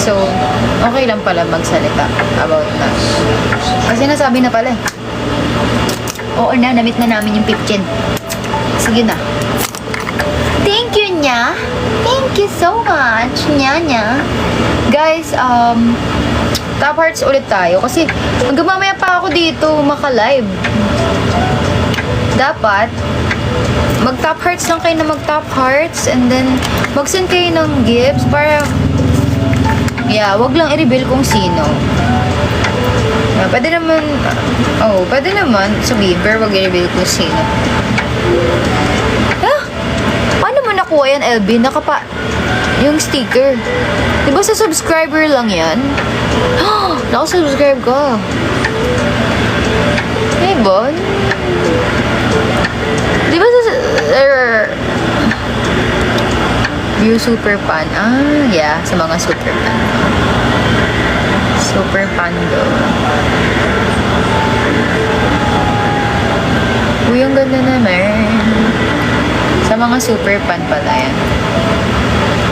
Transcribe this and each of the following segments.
So, okay lang pala magsalita about that. Kasi nasabi na pala eh. Oo na, namit na namin yung 15. Sige na. Thank you, Nya. Thank you so much, Nya. Guys, top hearts ulit tayo. Kasi, hanggang mamaya pa ako dito maka-live. Dapat, mag-top hearts lang kayo na mag-top hearts. And then, mag-send kayo ng gifts para, wag lang i-reveal kung sino. Pwede naman sabihin, pero wag i-reveal kung sino. Paano mo nakuha yan, LB? Yung sticker. Diba sa subscriber lang yan? Naka-subscribe ka. Diba? Diba sa... View super fan. Sa mga super fan. Super pando. Uy, ang ganda naman. Sa mga super fan pala yan.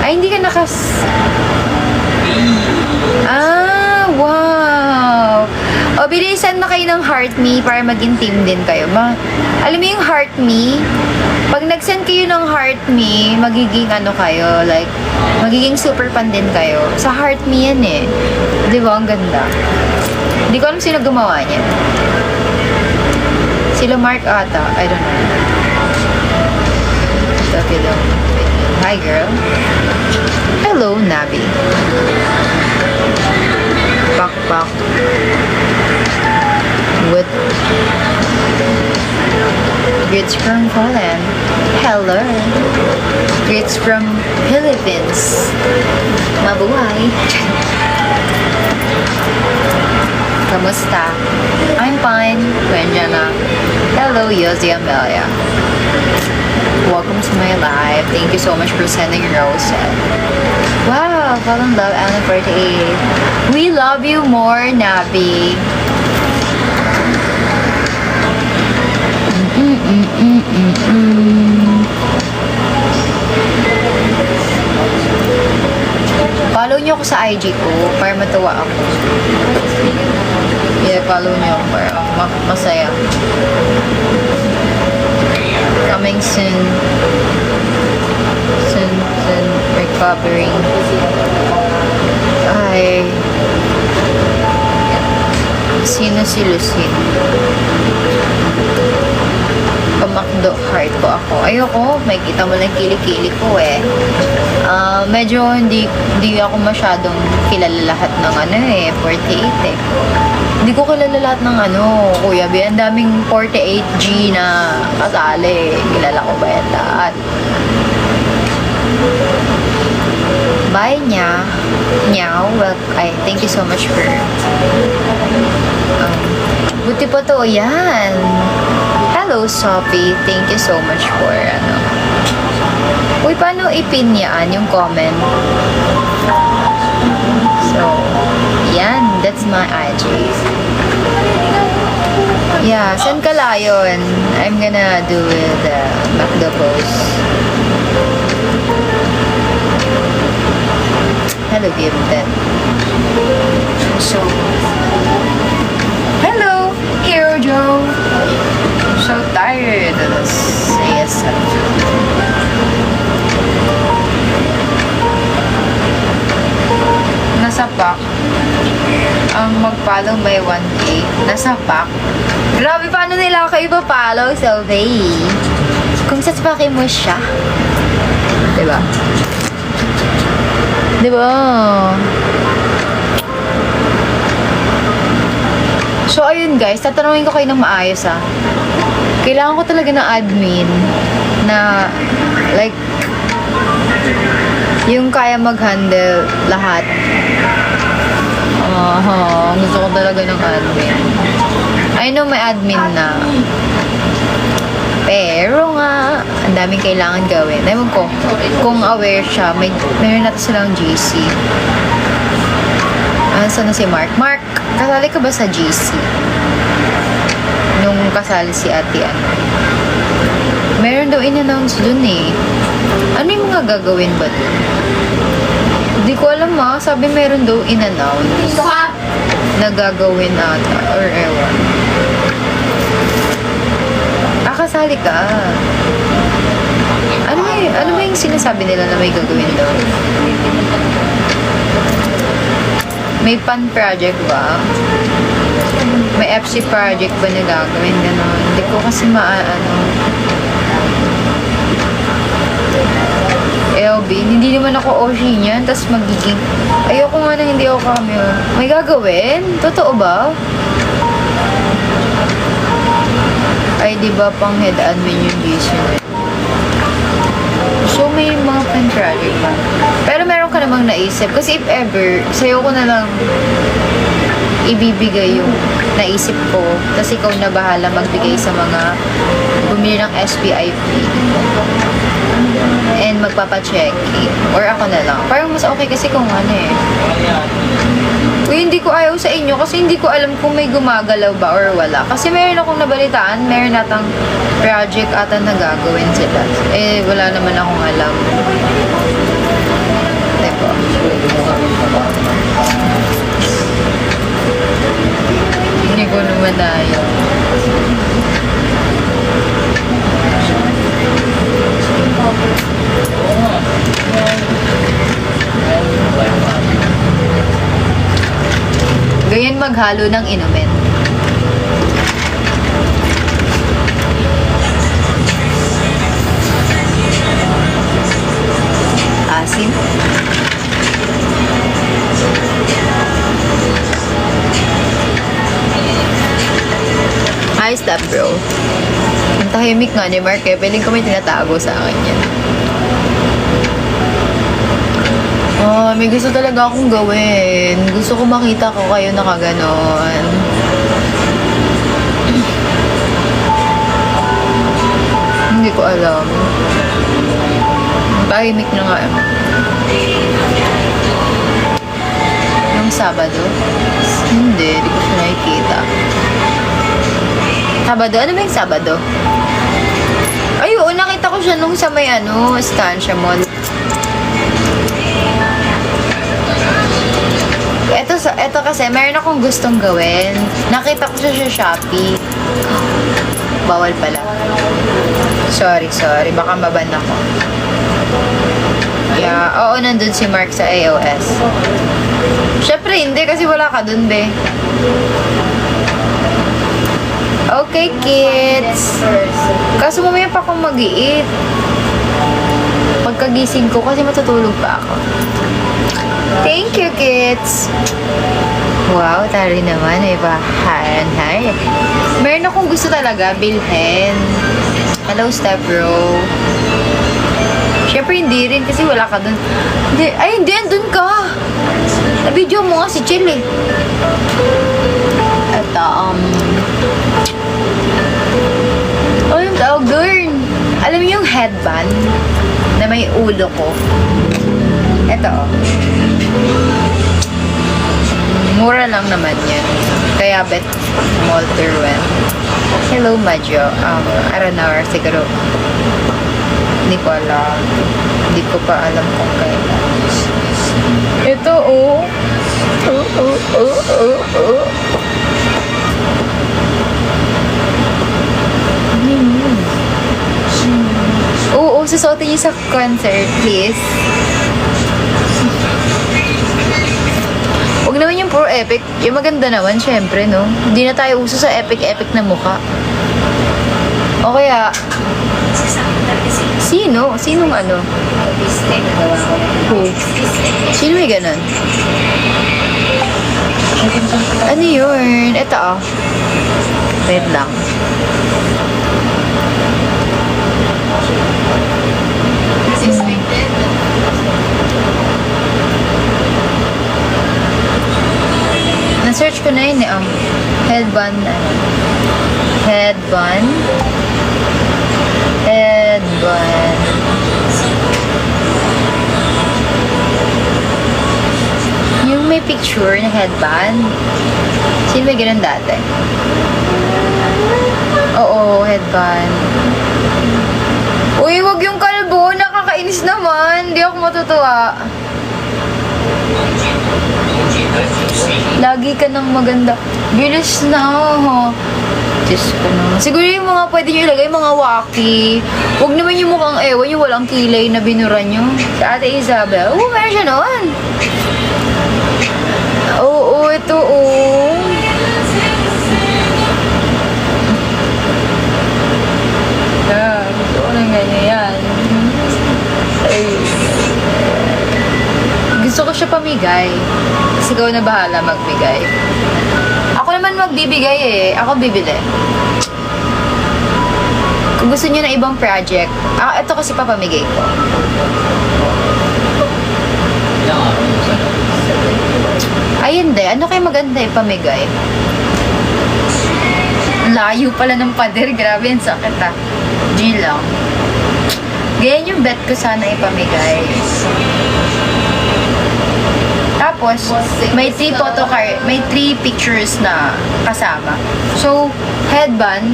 Ay, hindi ka wow! O, bilisan na kayo ng heart me para maging team din kayo. Alam mo yung heart me? Pag nag-send kayo ng heart me, magiging kayo, like, magiging super fan din kayo. Sa heart me yan eh. Di ba? Ang ganda. Hindi ko alam sino gumawa niya. Sila Mark ata. I don't know. Okay daw. Hi, girl. Hello, Nabi. Pak. With greets from Poland. Hello. Greets from Philippines. Mabuhay. Kamusta? I'm fine. Kuya Hello, Yossi Amelia. Welcome to my live. Thank you so much for sending roses. Wow, fall in love, Anna 48. We love you more, Nabi. Follow nyo ako sa IG ko para matuwa ako. Follow nyo ako para masaya. Coming soon. Soon. Recovering. Ay. Sino si Lucine? Pamakdo heart ko ako. Ayoko, may kita mo lang kilikili ko eh. Medyo hindi ako masyadong kilala lahat ng 48 eh. Hindi ko kilala lahat ng Kuya B. Ang daming 48G na kasali. Kilala ko ba yan lahat? Bye, Nya. Nyaw. Well, thank you so much for... buti pa to. Yan. Hello, Sophie. Thank you so much for, Uy, paano ipin yan yung comment? So, yan. That's my IG. Yeah, send ka layon. I'm gonna do the MacDo post. Hello, Gibden. So, hello, Hero Joe. So tired of this ASM. Nasa pack. Ang mag-follow may 1K. Nasa pack. Grabe, paano nila ako ipa-follow? So, kung sa pake mo siya. Diba? Diba? So, ayun guys, tatanungin ko kayo ng maayos Kailangan ko talaga ng admin na, like, yung kaya mag-handle lahat. Gusto ko talaga ng admin. I know may admin na. Pero nga, ang daming kailangan gawin. Ewan ko, kung aware siya, meron natin silang GC. Saan na si Mark? Mark, kasali ka ba sa GC? Nung kasali si ate, Meron daw in-announce dun eh. Ano yung mga gagawin ba dun? Hindi ko alam sabi meron daw in-announce na gagawin ata or ewan. Kasali ka. Ano ba yung sinasabi nila na may gagawin daw? May pan project ba? May FC project ba na gagawin? Ganon. Hindi ko kasi LB, hindi naman ako Oshi niyan, tapos magiging, ayoko nga na hindi ako cameo. May gagawin? Totoo ba? Ay, di ba pang head admin yung Jason? So, may mga fan project ba? Pero meron ka namang naisip. Kasi if ever, sa'yo ko na lang ibibigay yung naisip ko. Tapos ikaw na bahala magbigay sa mga bumili ng SPIP. And magpapacheck. Or ako na lang. Parang mas okay kasi kung ano eh. Uy, hindi ko ayaw sa inyo kasi hindi ko alam kung may gumagalaw ba or wala. Kasi meron akong nabalitaan, meron natang project ata na gagawin sila. Eh, wala naman akong alam. Teko. Hindi ko naman ayaw. Ganyan maghalo ng inumin. Asim. Ayos that, bro. Ang tahimik nga ni Mark eh. Piling ko may tinatago sa akin yan. May gusto talaga akong gawin. Gusto ko makita ko kayo nakaganon. Hindi ko alam. Tahimik na nga. Yung Sabado? Hindi ko siya nakikita. Sabado? Ano ba yung Sabado? Ay, oo, nakita ko siya nung sa may Estancia Mall. Ito kasi, meron akong gustong gawin. Nakita ko siya sa Shopee. Bawal pala. Sorry. Baka maban ako. Yeah, oo, nandun si Mark sa AOS. Syempre, hindi kasi wala ka dun, be. Okay, kids. Kaso mamaya pa akong mag-i-eat. Pagkagising ko, kasi matutulog pa ako. Thank you, kids. Wow, tari naman. May baharan. Meron akong gusto talaga bilhin. Hello, step bro. Siyempre, hindi rin kasi wala ka dun. Hindi, andun ka. Na-video mo nga si Chill eh. At, yung tawag dun. Alam mo yung headband na may ulo ko? Ito, mura lang naman yan. Kaya bet Molterwen. Hello, Madjo. I don't know, siguro hindi ko alam. Hindi ko pa alam kung kailan. Ito, susuotin niyo sa concert, please. Huwag naman yung puro epic. Yung maganda naman, syempre, no? Hindi na tayo uso sa epic na mukha. O kaya, sino? Sinong ano? Who? Sino may ganun? Ano yun? Ito, wait lang. Na-search ko na yun eh. Headband. Yung may picture na headband. Sino may ganun dati? Oo, headband. Uy, wag yung kalbo. Nakakainis naman. Hindi ako matutuwa. Lagi ka nang maganda. Bilis na, ha? Diyos ko naman. Siguro yung mga pwede nyo ilagay, mga waki. Huwag naman yung mukhang ewan, yung walang kilay na binura nyo. Sa Ate Isabel. Oo, meron siya noon. Oo, ito, oo. Gusto ko ng ganyan yan. Ay. Gusto ko siya pamigay. Kasi ikaw na bahala magbigay. Ako naman magbibigay eh. Ako bibili. Kung gusto niyo na ibang project, ito kasi papamigay ko. Ay, hindi. Ano kayo maganda ipamigay? Layo pala ng pader. Grabe, ang sakit ah. G lang. Ganyan yung bet ko sana ipamigay. Tapos, may 3 may 3 pictures na kasama. So, headband,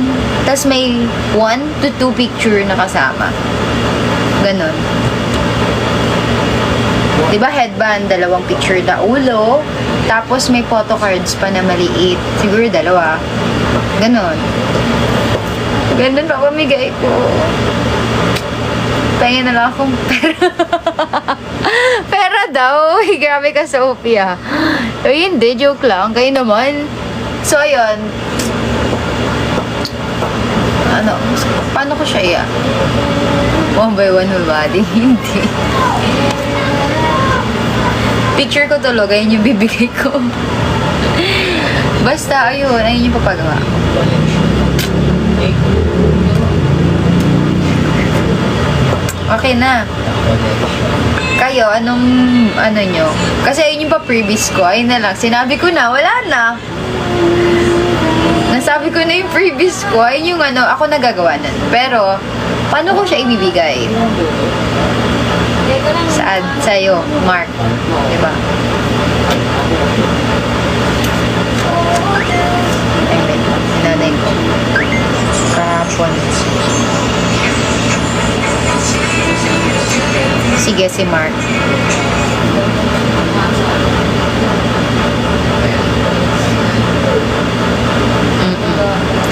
tas may 1 to 2 picture na kasama. Ganon. Diba headband, 2 picture na ulo, tapos may photo cards pa na maliit. Siguro 2. Ganon. Ganon pa pamigay ko. Pahingin na lang akong pera. Pera daw. Uy, grabe ka, Sophia. Uy, hindi. Joke lang. Kayo naman. So, ayun. Ano? Paano ko siya iya? 1 by 1 whole body? Hindi. Picture ko tulog. Ayun yung bibigay ko. Basta, ayun. Ayun yung papagawa. Okay na. Kayo, anong, ano nyo? Kasi ayun yung pa-previous ko. Ayun na lang. Sinabi ko na, wala na. Nasabi ko na yung previous ko. Ayun yung ano, ako nagagawa nun. Pero, paano ko siya ibibigay? Sa'yo, Mark. Diba? Ay, wait. Sinanay ko. Kahapon. Sige, si Mark.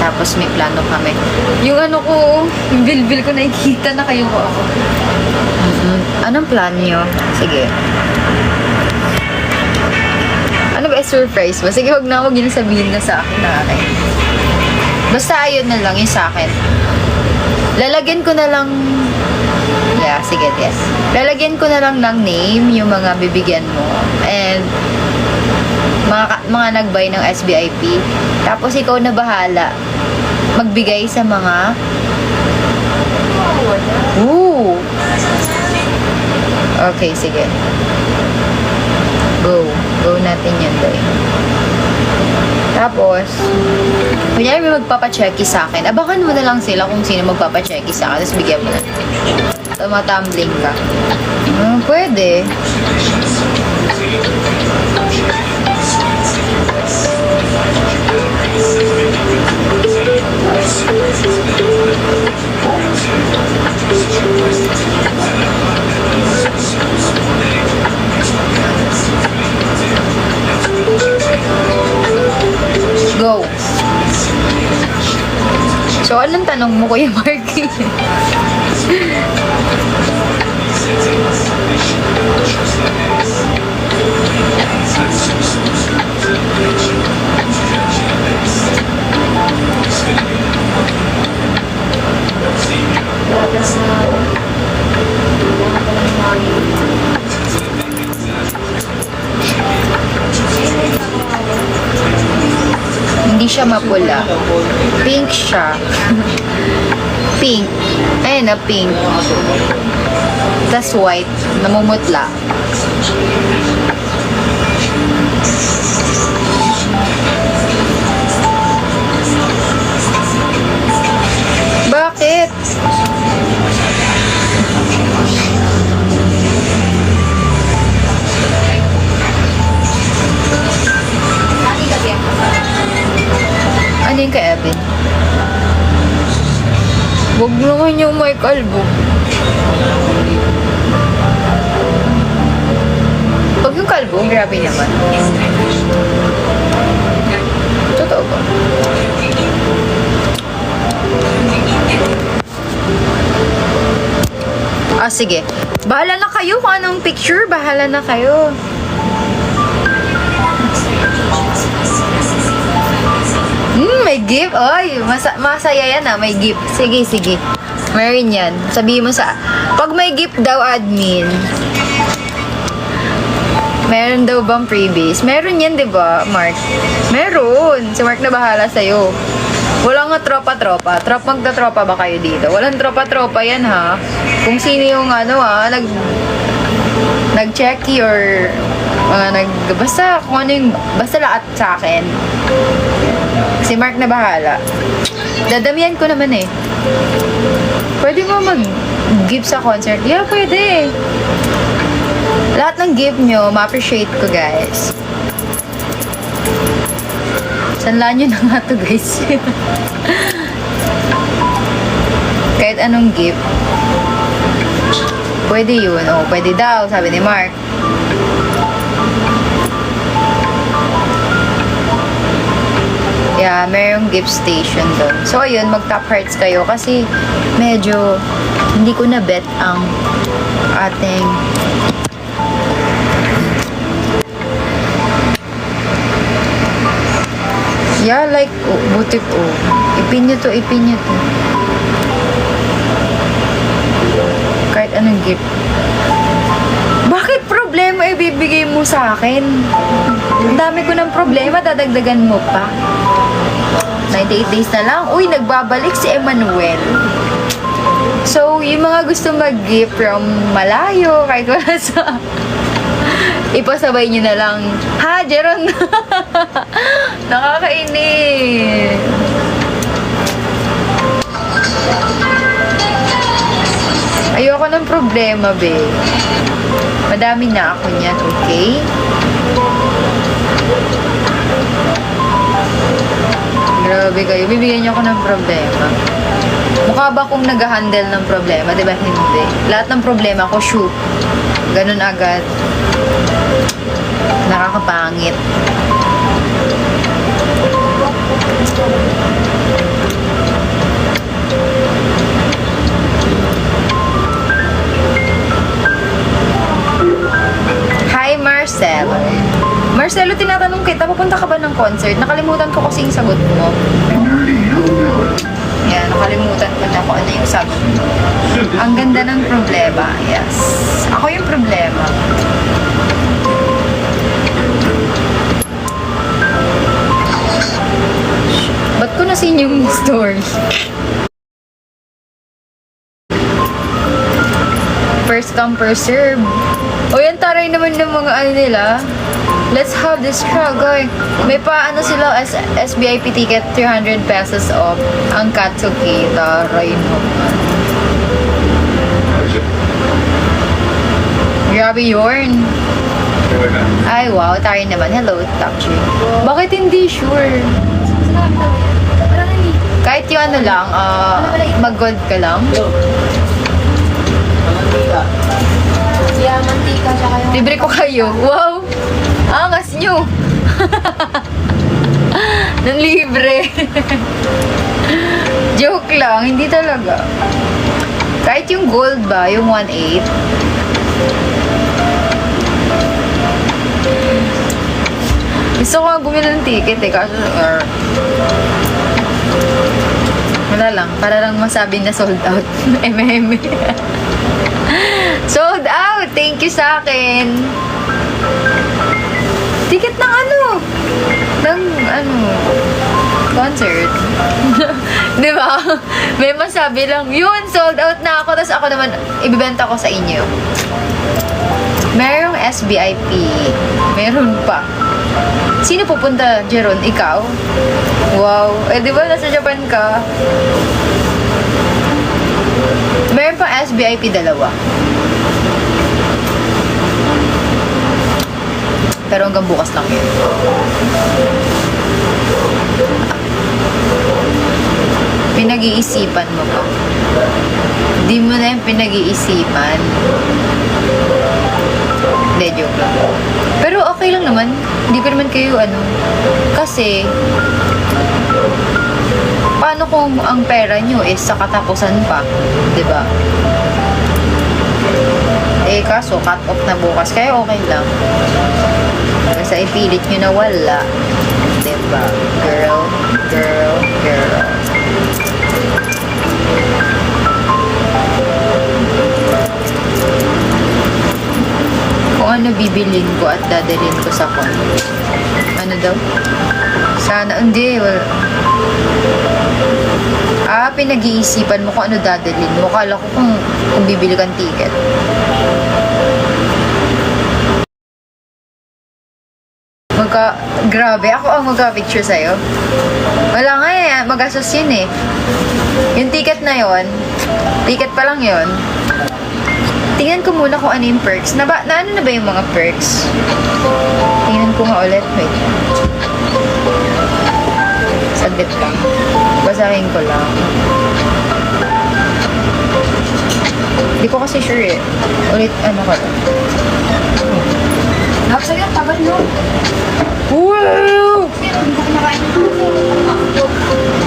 Tapos may plano kami. Yung ano ko, yung bill ko nakikita na kayo ko ako. Anong plan nyo? Sige. Ano ba surprise ba? Sige, wag yun sabihin na sa akin na akin. Basta ayun na lang yung sa akin. Lalagyan ko na lang. Yeah, sige, yes. Lalagyan ko na lang ng name yung mga bibigyan mo. And mga nag-buy ng SBIP. Tapos ikaw na bahala magbigay sa mga Okay, sige. Go natin yan, day. Tapos kunyari may magpapachecki sa akin, abangan mo na lang sila kung sino magpapachecki sa akin, tapos bigyan mo na. Tumatumbling ka. Pwede. Go. So, anong tanong mo, Kuya Marky? Hindi siya mapula. Pink siya. Pink. Ayun na, pink. Tas white. Namumutla. Bakit? Ano yung kay Evan? Huwag naman yung may kalbo. Pag Yung kalbo, grabe naman. Totoo ba? Ah, sige. Bahala na kayo kung anong picture. Bahala na kayo. May gift. Oy, masaya yan ah. May gift. Sige, sige. Meron yan. Sabihin mo sa... Pag may gift daw, admin. Meron daw bang freebies? Meron yan, di ba, Mark? Meron. Si Mark na bahala sa'yo. Wala nga tropa-tropa. Magta-tropa ba kayo dito? Walang tropa-tropa yan, ha? Kung sino yung nag-checky or basta kung ano yung, basta lahat sa akin. Si Mark na bahala. Dadamihan ko naman eh. Pwede mo mag-give sa concert? Yeah, pwede. Lahat ng give nyo, ma-appreciate ko, guys. Sanlaan nyo na nga to, guys. Kahit anong gift. Pwede yun. Oh, pwede daw, sabi ni Mark. Yeah, mayroong gift station doon. So, ayun, mag-top hearts kayo kasi medyo hindi ko na bet ang ating yeah, like, oh, butik, oh. Ipin nyo to. Kahit anong gift. Bakit problema ibibigay mo sa akin? Ang dami ko ng problema, dadagdagan mo pa. 98 days na lang. Uy, nagbabalik si Emmanuel. So, yung mga gusto mag-gift from malayo, kahit wala sa... Ipasabay nyo na lang. Ha, Jeron? Nakakainis. Ayoko ng problema, be. Madami na ako niyan, okay? Grabe kayo. Bibigyan niyo ako ng problema. Mukha ba akong nag-handle ng problema? Diba hindi? Lahat ng problema ko, shoot. Ganun agad. Nakakapangit. Hi, Marcelo. Marcelo, tinatanong kita, papunta ka ba ng concert? Nakalimutan ko kasi yung sagot mo. Yan, nakalimutan ko na kung ano yung sagot mo. Ang ganda ng problema. Yes. Ako yung problema. Ba't ko nasin yung story? First come, first serve. O yan, taray naman ng mga ano nila. Let's have this crowd going. May pa ano sila SBIP ticket 300 pesos off. Ang Katsuki, taray naman. Grabe yun. Ay wow, taray naman. Hello, Takchi. Bakit hindi sure? Kahit yung ano lang, mag-gold ka lang. Mantika, tsaka yung... Libre ko kayo. Wow! Angas nyo! Nang libre. Joke lang, hindi talaga. Kahit yung gold ba, yung 1.8. Gusto ko nga bumili ng ticket eh, kaso... wala lang, para lang masabi na sold out. M&M. Sold out! Thank you sa akin. Ticket ng ano? Ng ano? Concert. Di ba? May masabi lang, yun, sold out na ako. Tapos ako naman, ibibenta ko sa inyo. Merong SBIP. Meron pa. Sino pupunta, Jeron? Ikaw? Wow. Eh, di ba nasa Japan ka? Meron pa SBIP 2. Pero hanggang bukas lang yun. Pinag-iisipan mo pa. Di mo na yung pinag-iisipan. Hindi, joke lang. okay lang naman. Hindi ko naman kayo kasi paano kung ang pera nyo is sa katapusan pa, 'di ba? Kaso cut off na bukas, kaya okay lang. Kasi ipilit nyo na wala, 'di ba? Girl. Kung ano bibilin ko at dadalhin ko sa condo. Ano daw? Sana, hindi. Pinag-iisipan mo kung ano dadalhin mo. Kala ko kung bibili kang ticket. Grabe, ako ang magka-picture sa'yo. Wala nga magastos yun eh. Yung ticket na yon, ticket pa lang yon. Tingnan ko muna kung ano yung perks. Na ano na ba yung mga perks? Tingnan ko nga ulit. Wait. Saglit lang. Basahin ko lang. Hindi ko kasi sure eh. Ulit, ano ka lang. Sige, tabal mo. Wow! Sige, hindi ko kumakain ng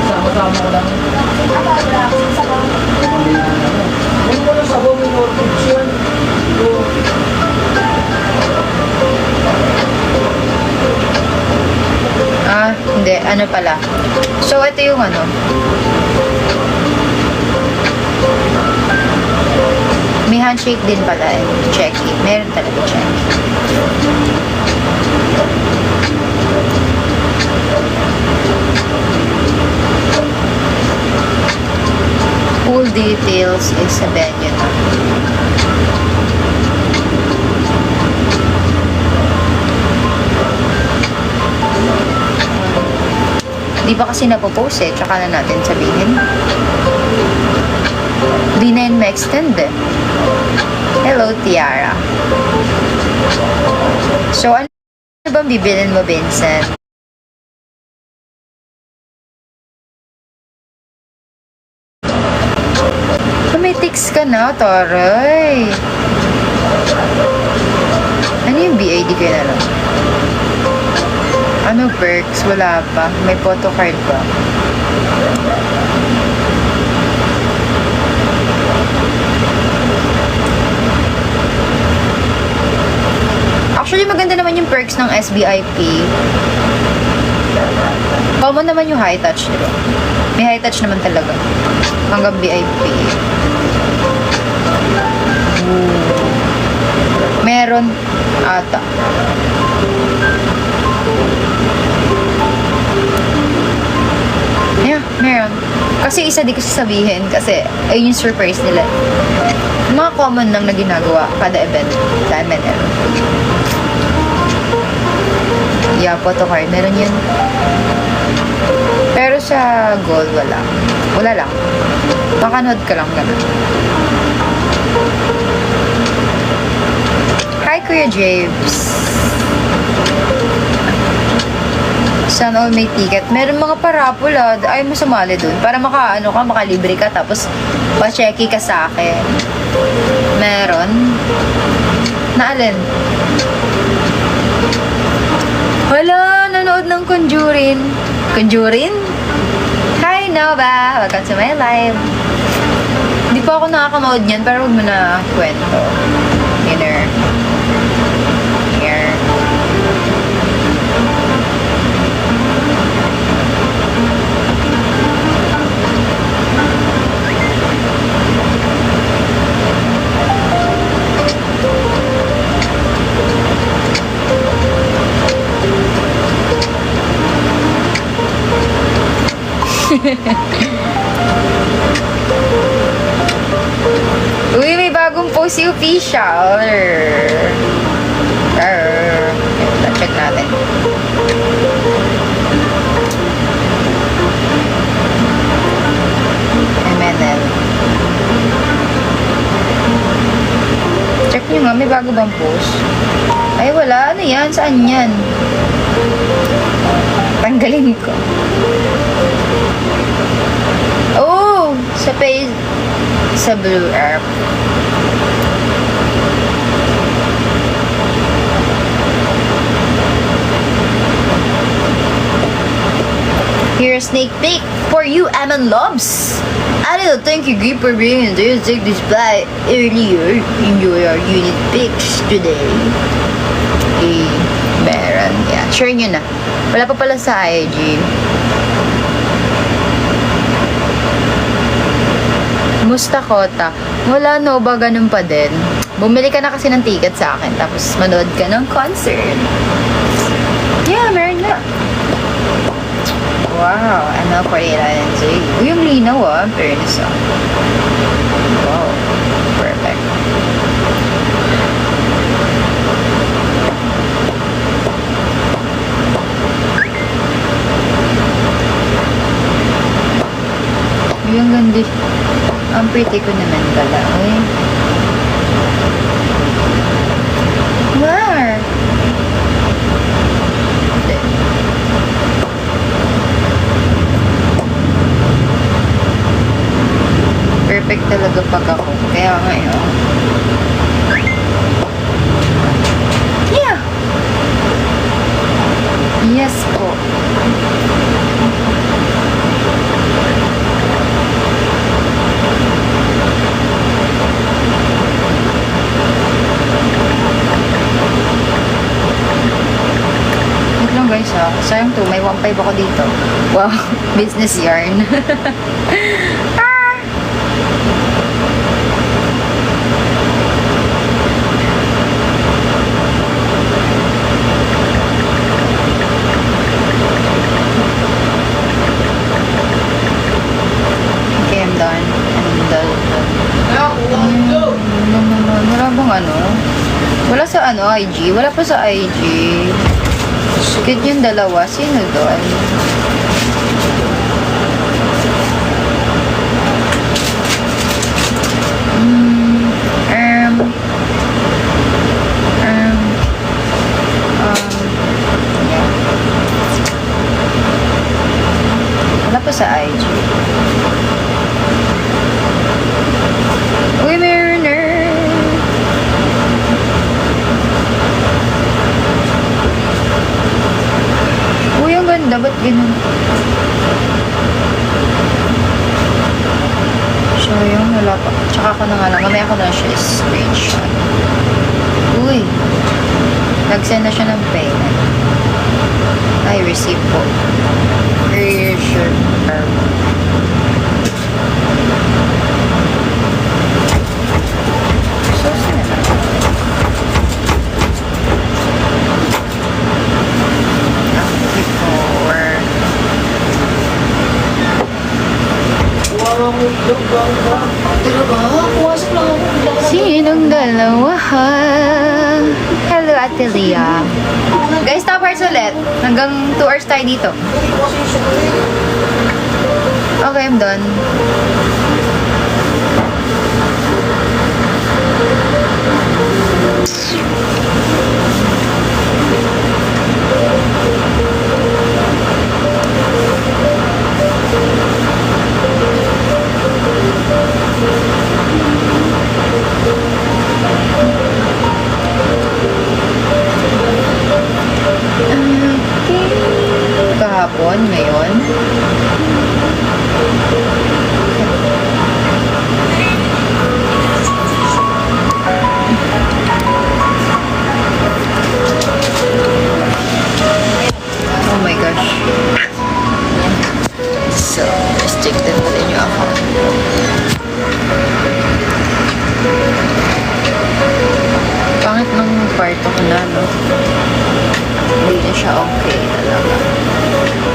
Sama-sama ko lang. wala ako sa sabaw. Huwag mo lang sabaw mo yung orchids yan. Hindi. Ano pala. So, ito yung may handshake din pala eh. Checky. Meron talaga checky. Full details is sa venue na. Di ba kasi napopost eh, tsaka na natin sabihin. Di na yun ma-extend eh. Hello, Tiara. So, ano bang bibilin mo, Vincent? May tics ka na, taray. Ano yung BAD ko na lang? Ano perks? Wala pa. May photo card pa. Actually, maganda naman yung perks ng SBIP. Common naman yung high touch, diba? May high touch naman talaga. Hanggang VIP. Meron ata. Yeah, meron. Kasi isa di ko sasabihin kasi ayun yung surprise nila. Mga common lang na ginagawa kada event sa MNL. Yeah, photo card. Meron yun. Pero sa gold, wala. Wala lang. Makanood ka lang ganun. Hi, Kuya James. Sana all may ticket. Meron mga parapol ayaw mo sumali dun. Para makalibre ka tapos pa-checky ka sa akin. Meron. Naalin? Wala, nanood ng Conjuring. Conjuring? Hi, Nova! Welcome to my live. Hindi pa ako nakakanood niyan, pero huwag mo na kwento. Here. Uy, may bagong post si official. Check natin. MNL. Check nyo nga, may bago bang post? Ay, wala. Ano yan? Saan yan? Tanggalin ko. Oh! Sa page sa Blue Earth. Here's a sneak peek for you, Ammon Loves. A little thank you gift for bringing this take display earlier. Enjoy our unit pics today. Meron. Yeah, share nyo na. Wala pa pala sa IG. Musta Kota? Wala no ba ganun pa din? Bumili ka na kasi ng ticket sa akin tapos manood ka ng concert. Yeah, meron na. Wow, ano 48 Islands eh. Uy, yung linaw ah. Fairness ah. Wow, perfect. Uy, ang ganda. Ang pretty ko naman pala. Uy. Wow. Hindi. Perfect talaga pag ako. Kaya ngayon. Yeah. Yes po. Wait lang guys ha. Sayang to. May 1.5 ako dito. Wow. Business yarn. Okay, I'm done. I'm done. Wala bang ano? Wala sa ano, IG? Wala pa sa IG. Cute yung dalawa. Sino doon? Yeah. Wala pa sa IG. Uy, Mariner! Uy, ang ganda. Ba't ganun? Sayang, wala pa. Tsaka ako na nga lang. Mamaya ko na siya screenshot. Uy! Nag-send na siya ng payment. Ay, receipt po. Very sure. So, saan na? Before. Wala mo yung bangka. Sinong dalawa? Hello, Ate Leah. Guys, top hearts ulit. Hanggang 2 hours tayo dito. Okay, I'm done. Kahapon, ngayon. Oh my gosh. So, restricted pa rin yung account. Pangit ng kwarto ko na, no? Hindi na siya okay talaga.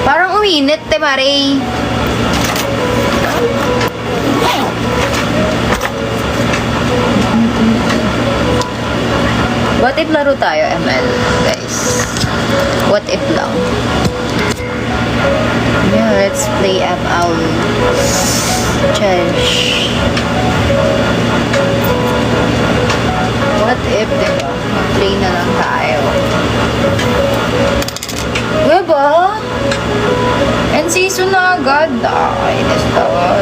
Parang uminit, te Marie. What if laro tayo, ML, guys? What if lang? Yeah, let's play ML. Challenge. What if, diba? Mag-play na lang tayo. Diba? And season na agad. Ay, nastawa.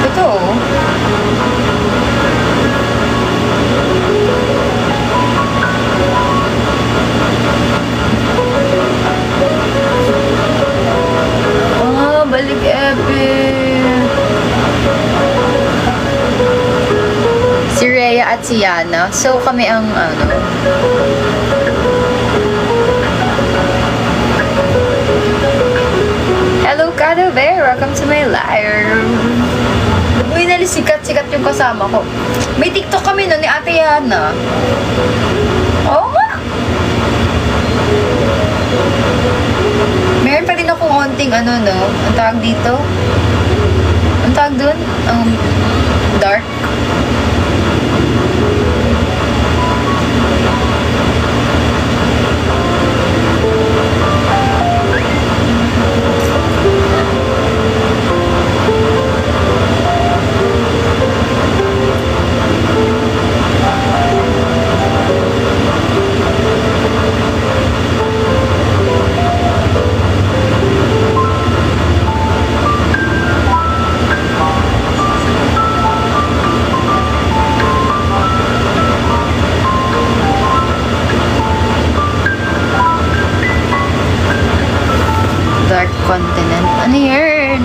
Totoo. si Yana. So, kami ang, Hello, Kado Bear! Welcome to my live! Uy, sikat-sikat yung kasama ko. May TikTok kami nun ni Ate Yana. Oo nga! Meron pa din akong onting no? Ang tawag dito? Ang tawag dun? Dark. Dark continent. Ano yan?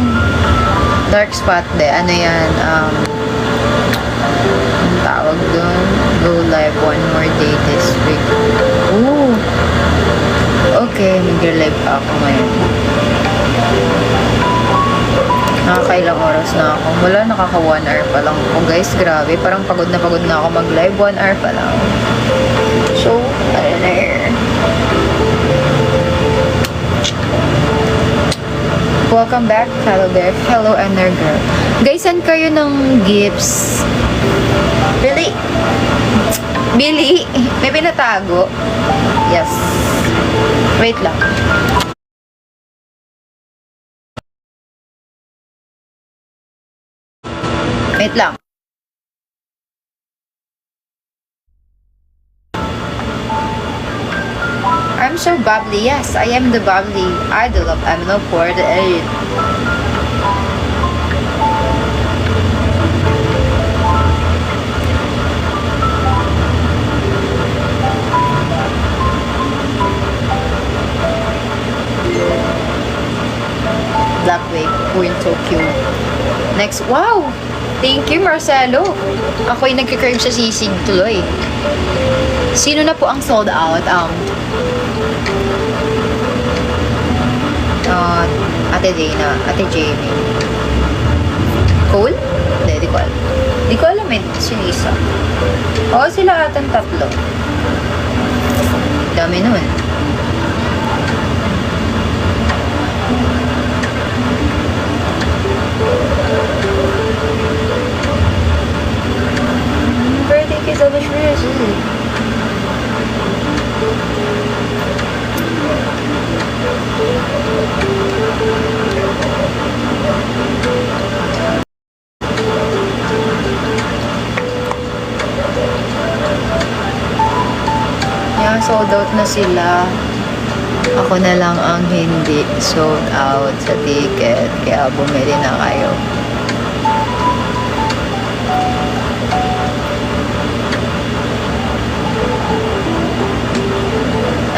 Dark spot de. Ano yan? Ang tawag doon. Go live one more day this week. Ooh. Okay, mag-live pa ako ngayon. Nakakailang oras na ako. Wala, nakaka 1 hour pa lang ako. Guys, grabe. Parang pagod na ako mag-live. 1 hour pa lang. So, ano na yan? Welcome back, Hello there. Hello, Energirl. Guys, send kayo ng gifts. Billy! Billy! May pinatago. Yes. Wait lang. Wait lang. I'm so bubbly. Yes, I am the bubbly idol of MNO for the 8. Black Wave, we're in Tokyo. Next, wow! Thank you, Marcelo. Ako'y nagka-crave sa sisig tuloy. Sino na po ang sold out? Ate Dana, Ate Jamie. Cole? Hindi, di ko alam. Di ko alam si Lisa. Oo, sila atang tatlo. Dami nun. Birthday kiss of the Shrews. Yan, sold out na sila. Ako na lang ang hindi sold out sa ticket. Kaya bumili na kayo.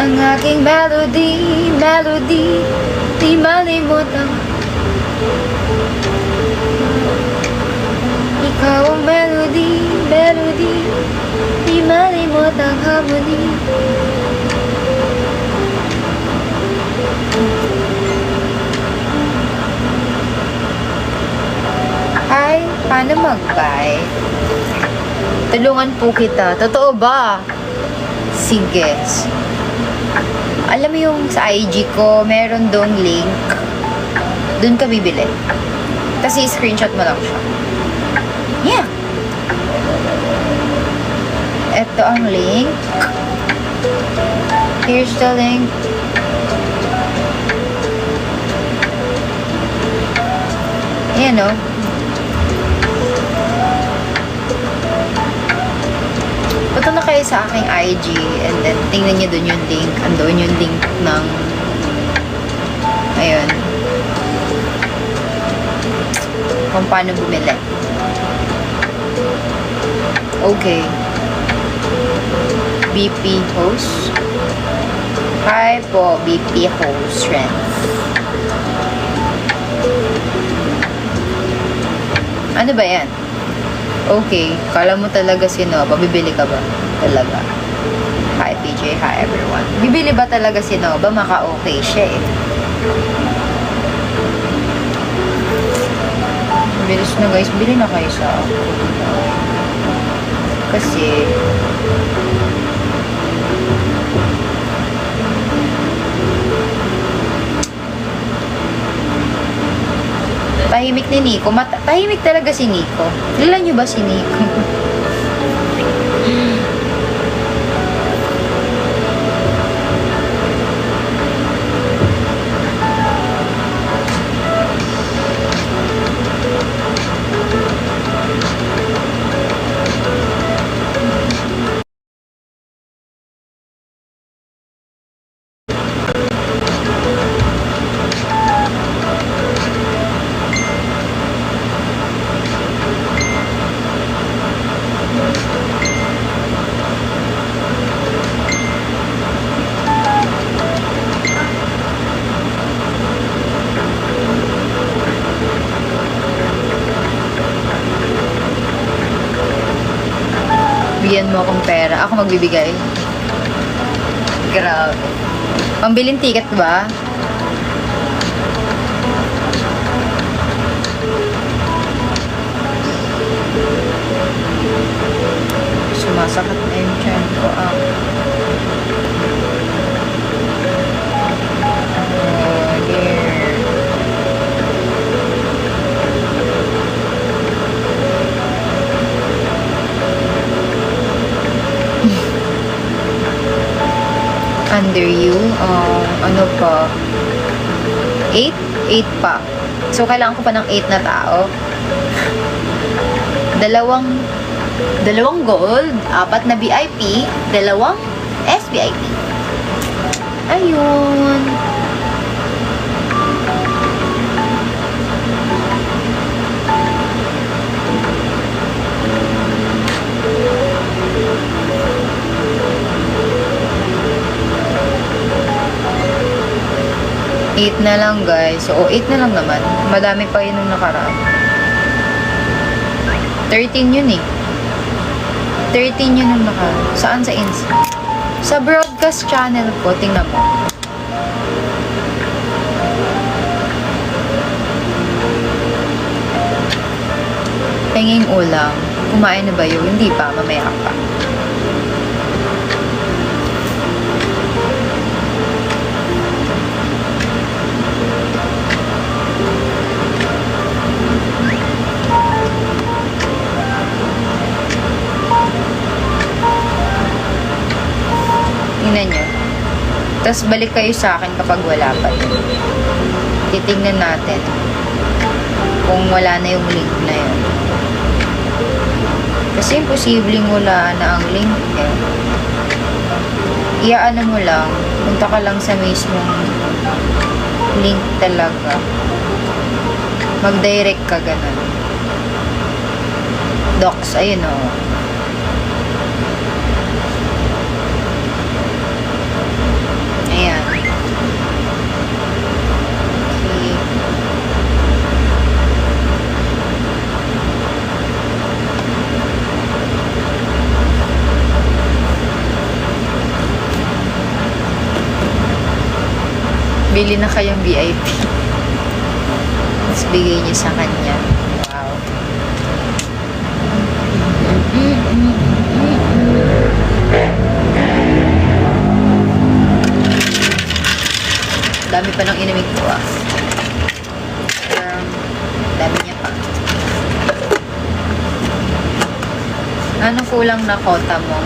Ang aking melody, di malimutan. Ikaw ang melody, di malimutan harmony. Ay, paano mag-buy? Tulungan po kita. Totoo ba? Sige. Alam mo yung sa IG ko, meron doon link. Doon ka bibili. Kasi screenshot mo lang siya. Yeah. Ito ang link. Here's the link. Ayan o. Punta na kayo sa aking IG and then tingnan nyo dun yung link. Andun yung link ng ayun. Kung paano bumili. Okay. BP host. Hi po, BP host friends. Ano ba yan? Okay, kala mo talaga si Nova, bibili ka ba? Talaga. Hi PJ, hi everyone. Bibili ba talaga si Nova? Maka-okay siya eh. Bilis na guys, bili na kayo sa ako. Kasi tahimik ni Nico. Tahimik talaga si Nico. Kilala niyo ba si Nico? Bigyan mo akong pera. Ako magbibigay. Grabe. Pambilin ticket ba? Sumasakit na yung tiyan ko. Oh, dear. Under you, ano pa? 8? 8 pa. So, kailangan ko pa ng 8 na tao. Dalawang gold, 4 na VIP, 2 SVIP. Ayun. Eight na lang guys. So, 8 na lang naman. Madami pa yun nung nakaraan. 13 yun eh. 13 yun nung nakaraan. Saan sa Insta? Sa broadcast channel ko. Tingnan mo. Penging ulam. Kumain na ba yun? Hindi pa. Mamaya pa. Tingnan nyo. Tapos balik kayo sa akin kapag wala pa yun. Titignan natin kung wala na yung link na yun. Kasi imposibleng wala na ang link eh. Iaano mo lang, punta ka lang sa mismong link talaga. Mag-direct ka ganun. Docs, ayun o. Ayan. Okay. Bili na kayong VIP. Mas bigay niyo sa kanya. Wow. Dami pa ng inamig ko dami niya pa. Anong kulang na kota mo?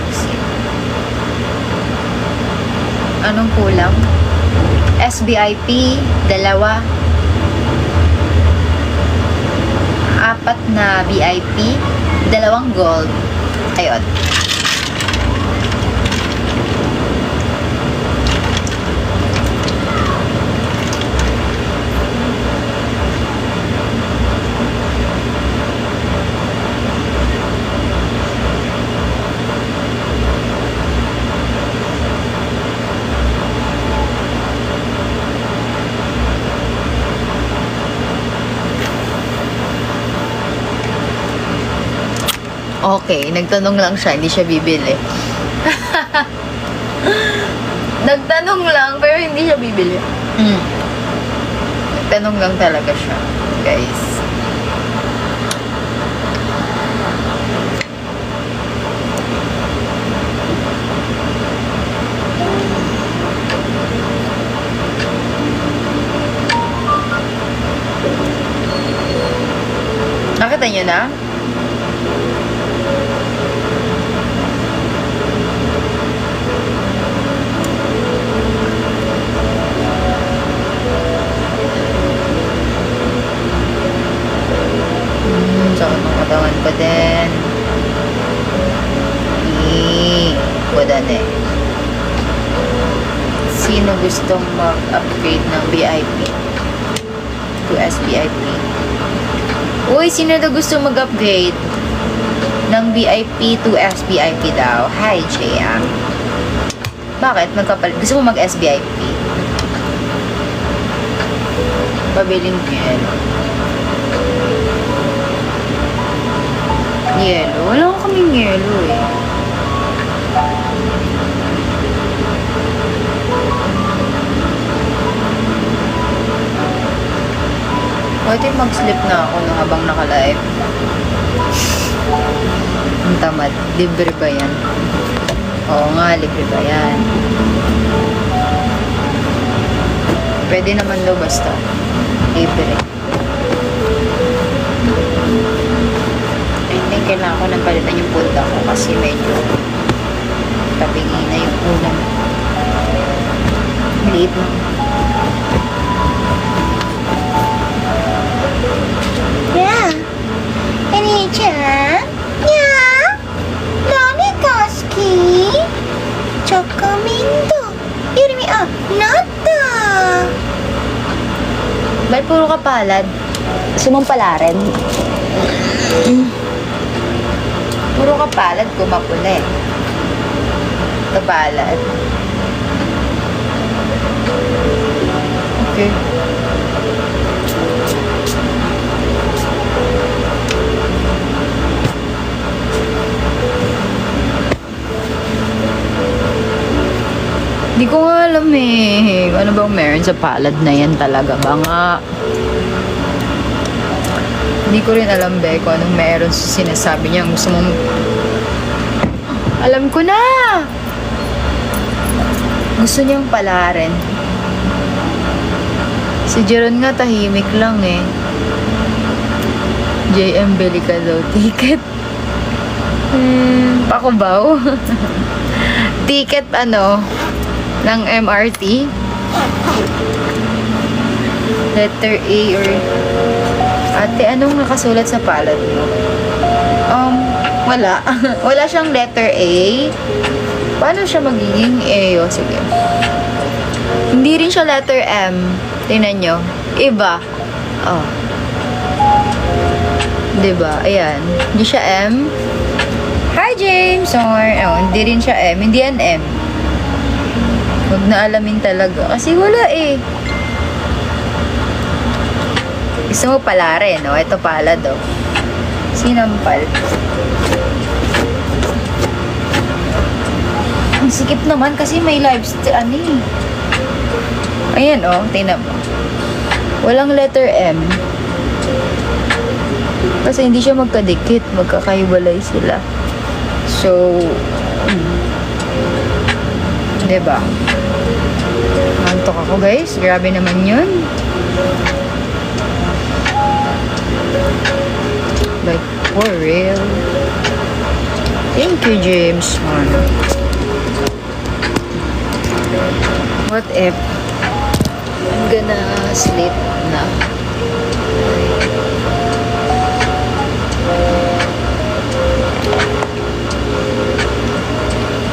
Anong kulang? SBIP, 2. 4 na VIP, 2 gold. Ayun. Okay, nagtanong lang siya, hindi siya bibili. Nagtanong lang, pero hindi siya bibili. Nagtanong lang talaga siya, guys. Nakita niyo na? Sakit ng katawan ko din. Wala na eh. Sino gustong mag-upgrade ng VIP? To SVIP? Uy, sino na gusto mag-upgrade ng VIP to SVIP daw? Hi, Jaya. Bakit? Gusto mo mag-SVIP? Pabiling yelo. Yelo? Wala ko kaming yelo eh. Pwede mag-sleep na ako nung habang naka-live. Ang tamad. Libre ba yan? Oo nga, libre ba yan? Pwede naman daw basta. Libre. I think kailangan ko nang palitan yung punta ko kasi medyo tabingi na yung ulam. Liit mo. Yeah. Any-chan? Yeah. Nani Koski? Chocomindo. Yurimi, nata. Ba't puro kapalad? Gusto mong palarin? Puro kapalad, kumapula eh. Kapalad. Okay. Hindi ko nga alam eh. Ano bang meron sa palad na yan talaga ba nga? Hindi ko rin alam be kung anong meron sa sinasabi niya. Gusto mong... Alam ko na! Gusto niyang palarin. Si Jeron nga tahimik lang eh. JM bili ka daw ticket. Pakubaw. Ticket ano? Ng MRT. Letter A or... Ate, anong nakasulat sa palad mo? Wala. Wala siyang letter A. Paano siya magiging A? O, sige. Hindi rin siya letter M. Tingnan nyo. Iba. Oh. Diba? Ayan. Hindi siya M. Hi, James! Hindi rin siya M. Hindi yan M. Huwag na alamin talaga. Kasi wala eh. Gusto mo pala rin, no? Ito pala daw. Sinampal. Ang sikip naman kasi may live ano eh. Ayan, oh. Tingnan mo. Walang letter M. Kasi hindi siya magkadikit. Magkakahiwalay sila. So, diba? Mantok ako, guys. Grabe naman yun. Like, for real. Thank you, James. What if I'm gonna sleep na?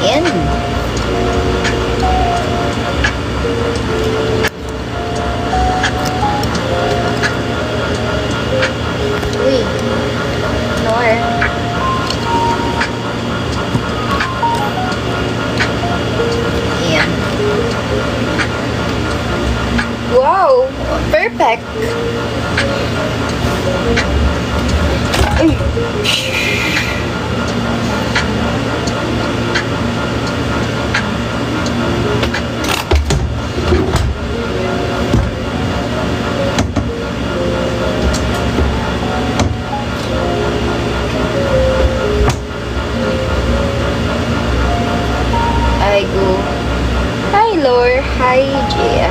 Yan. Uy. Nor. Yan. Wow! Perfect! Ay. Hello. Hi, Gia.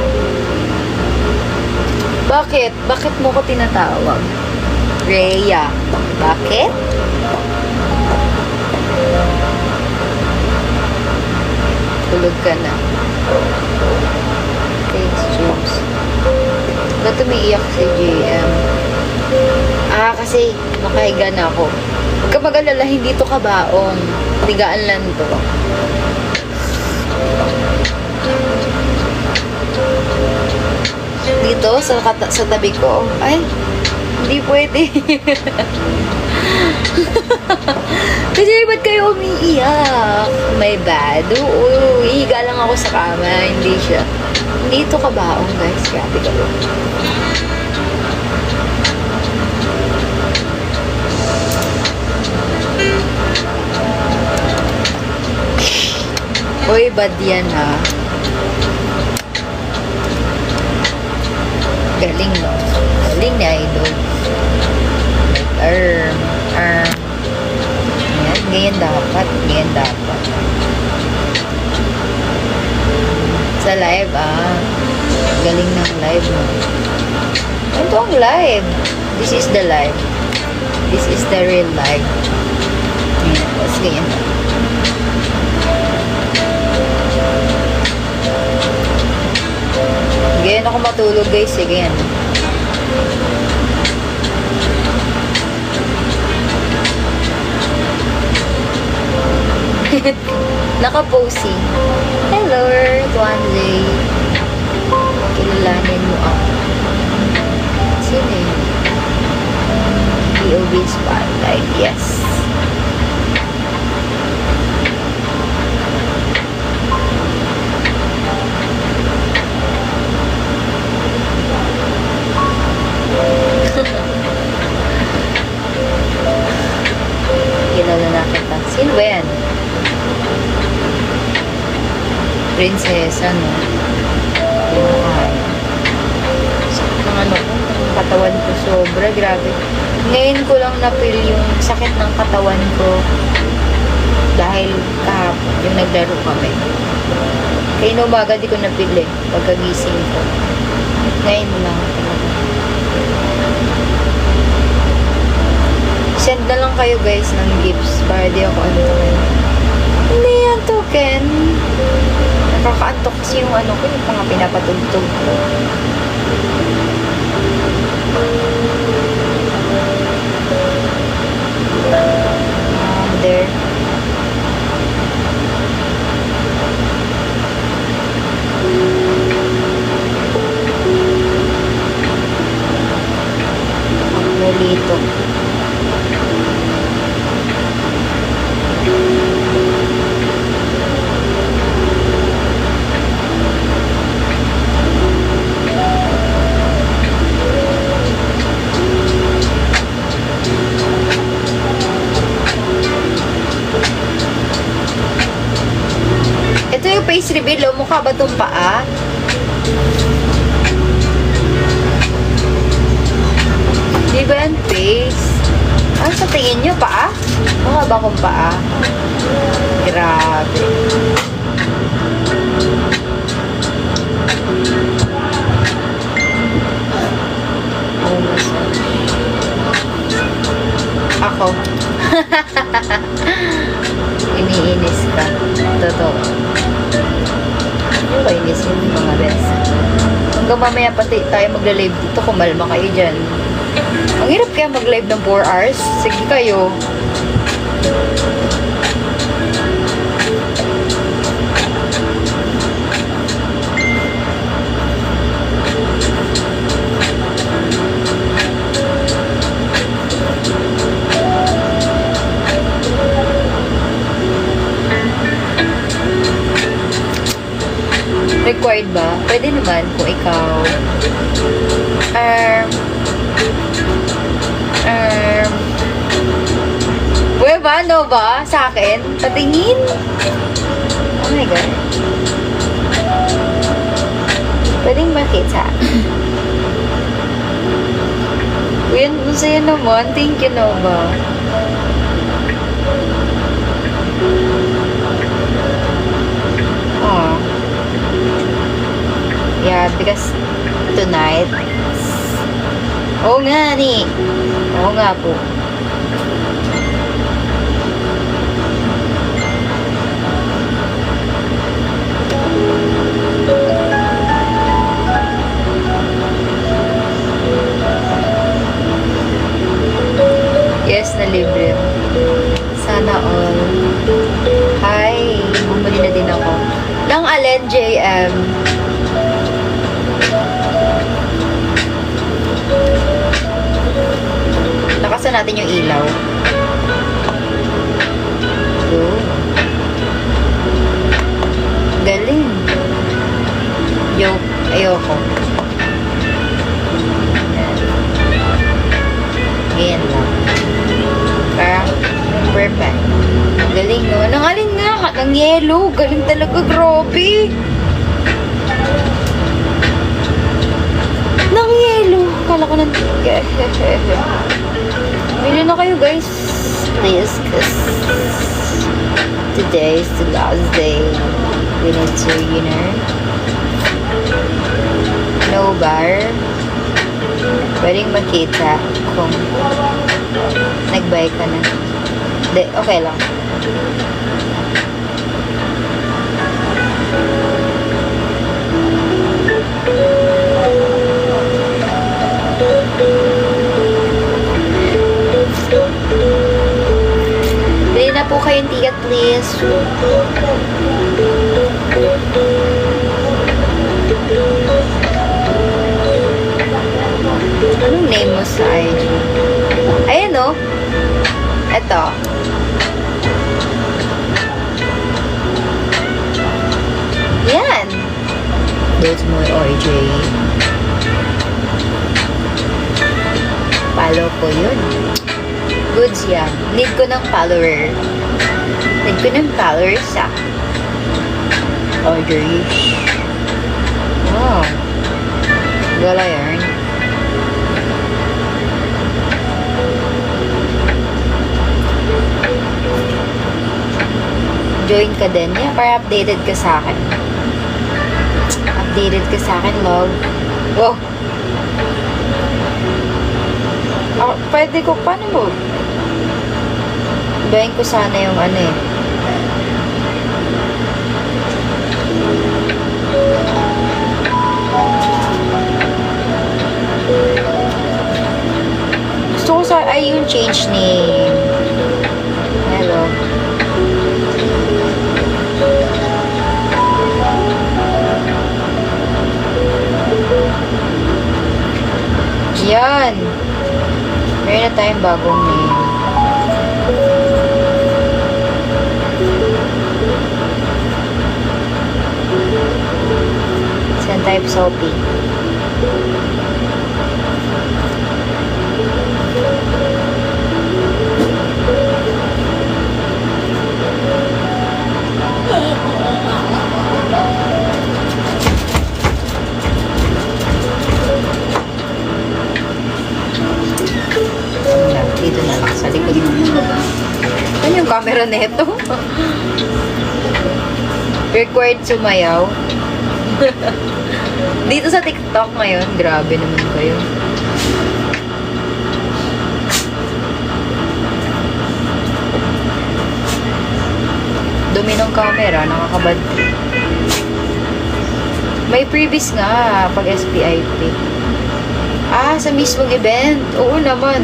Bakit? Bakit mo ko tinatawag? Rhea. Bakit? Tulog ka na. Thanks, James. Ba't umiiyak si JM? Kasi nakahiga na ako. Huwag ka mag-alala, hindi to kabaong. Tigaan lang to. Dito, sa tabi ko. Ay, hindi pwede. Kasi ba't kayo umiiyak? My bad. Oo, ihiga lang ako sa kama. Hindi siya. Hindi ito kabaong, guys. Grabe ka. Uy, bad yan ha. Galing, no? Galing ni Idol. Arm. Yan, ganyan dapat. Ganyan dapat. Sa live, galing ng live, no? Ito ang live. This is the live. This is the real live. Yan, tapos ganyan. Ganyan ako matulog, guys. Sige yan. Naka-posing. Hello, Tuanzay. Kilalanin mo ako. Sino yun? POV Spotlight. Yes. Kilala na kita. Sino ba yan? Prinsesa, no? Ay. Sakit ng ano ko, ng katawan ko. Sobra, grabe. Ngayon ko lang na-feel yung sakit ng katawan ko dahil kahapon, yung naglaro kami. Kaya na umaga, di ko na-feel eh, pagkagising ko. Ngayon lang. Send na lang kayo guys ng gifts para di ako antukin. Hindi yan token. Nakakaantok kasi yung ano ko, yung mga pinapatugtog ko. There. Ang nalito. Ito yung face reveal. Mukha ba itong paa? Di ba yan face? Sa tingin nyo, paa? Mukha ba akong paa? Grabe. Ako. Iniinis ka. Totoo. Yung kainis yun mga best. Hanggang mamaya pati tayo magla-live dito, kumalma kayo dyan. Ang hirap kaya mag-live ng 4 hours. Sige kayo. Required ba? Pwede naman kung ikaw Pwede ba? No ba? Sa akin? Patingin? Oh my God. Pwedeng makita. Uy, ang saya naman. Thank you, Nova. because tonight, oo nga ni, oo nga po. Yes, na libre. Sana all. Hi, bumili na din ako. Nang alin, JM? Nakasan natin yung ilaw. Yun. Galing. Joke. Ayoko. Ganyan lang. Parang perfect. Galing, no? Nang alin nga? Nang yellow. Galing talaga. Grabe. Nang yellow. Kala ko ng Bili na kayo, guys. Please, cause today is the last day. We need to, no bar. Pwedeng makita kung nag-buy ka na. Hindi, okay lang. Bili na po kayong ticket, please. Anong name mo sa IG? Ayan, no? Eto. Yan. That's my RJ. Follow ko yun. Goods yan. Need ko ng follower. Need ko ng followers sa RJ. Wow. Gala yarn. Join ka din niya para updated ka sa akin. Updated ka sa akin, love. Wow. Pwede ko, paano mo? Ibahin ko sana yung ano eh. Gusto ko sa, ay yung change name. Hello. Yan. Meron na tayong bagong name. Send type Sophie. Dito na lang sa likod mo. Ano yung camera neto? Required sumayaw. Dito sa TikTok ngayon, grabe naman kayo. Dumi ng camera, nakakabad. May previous nga pag SPIP. Ah, sa mismong event. Oo naman.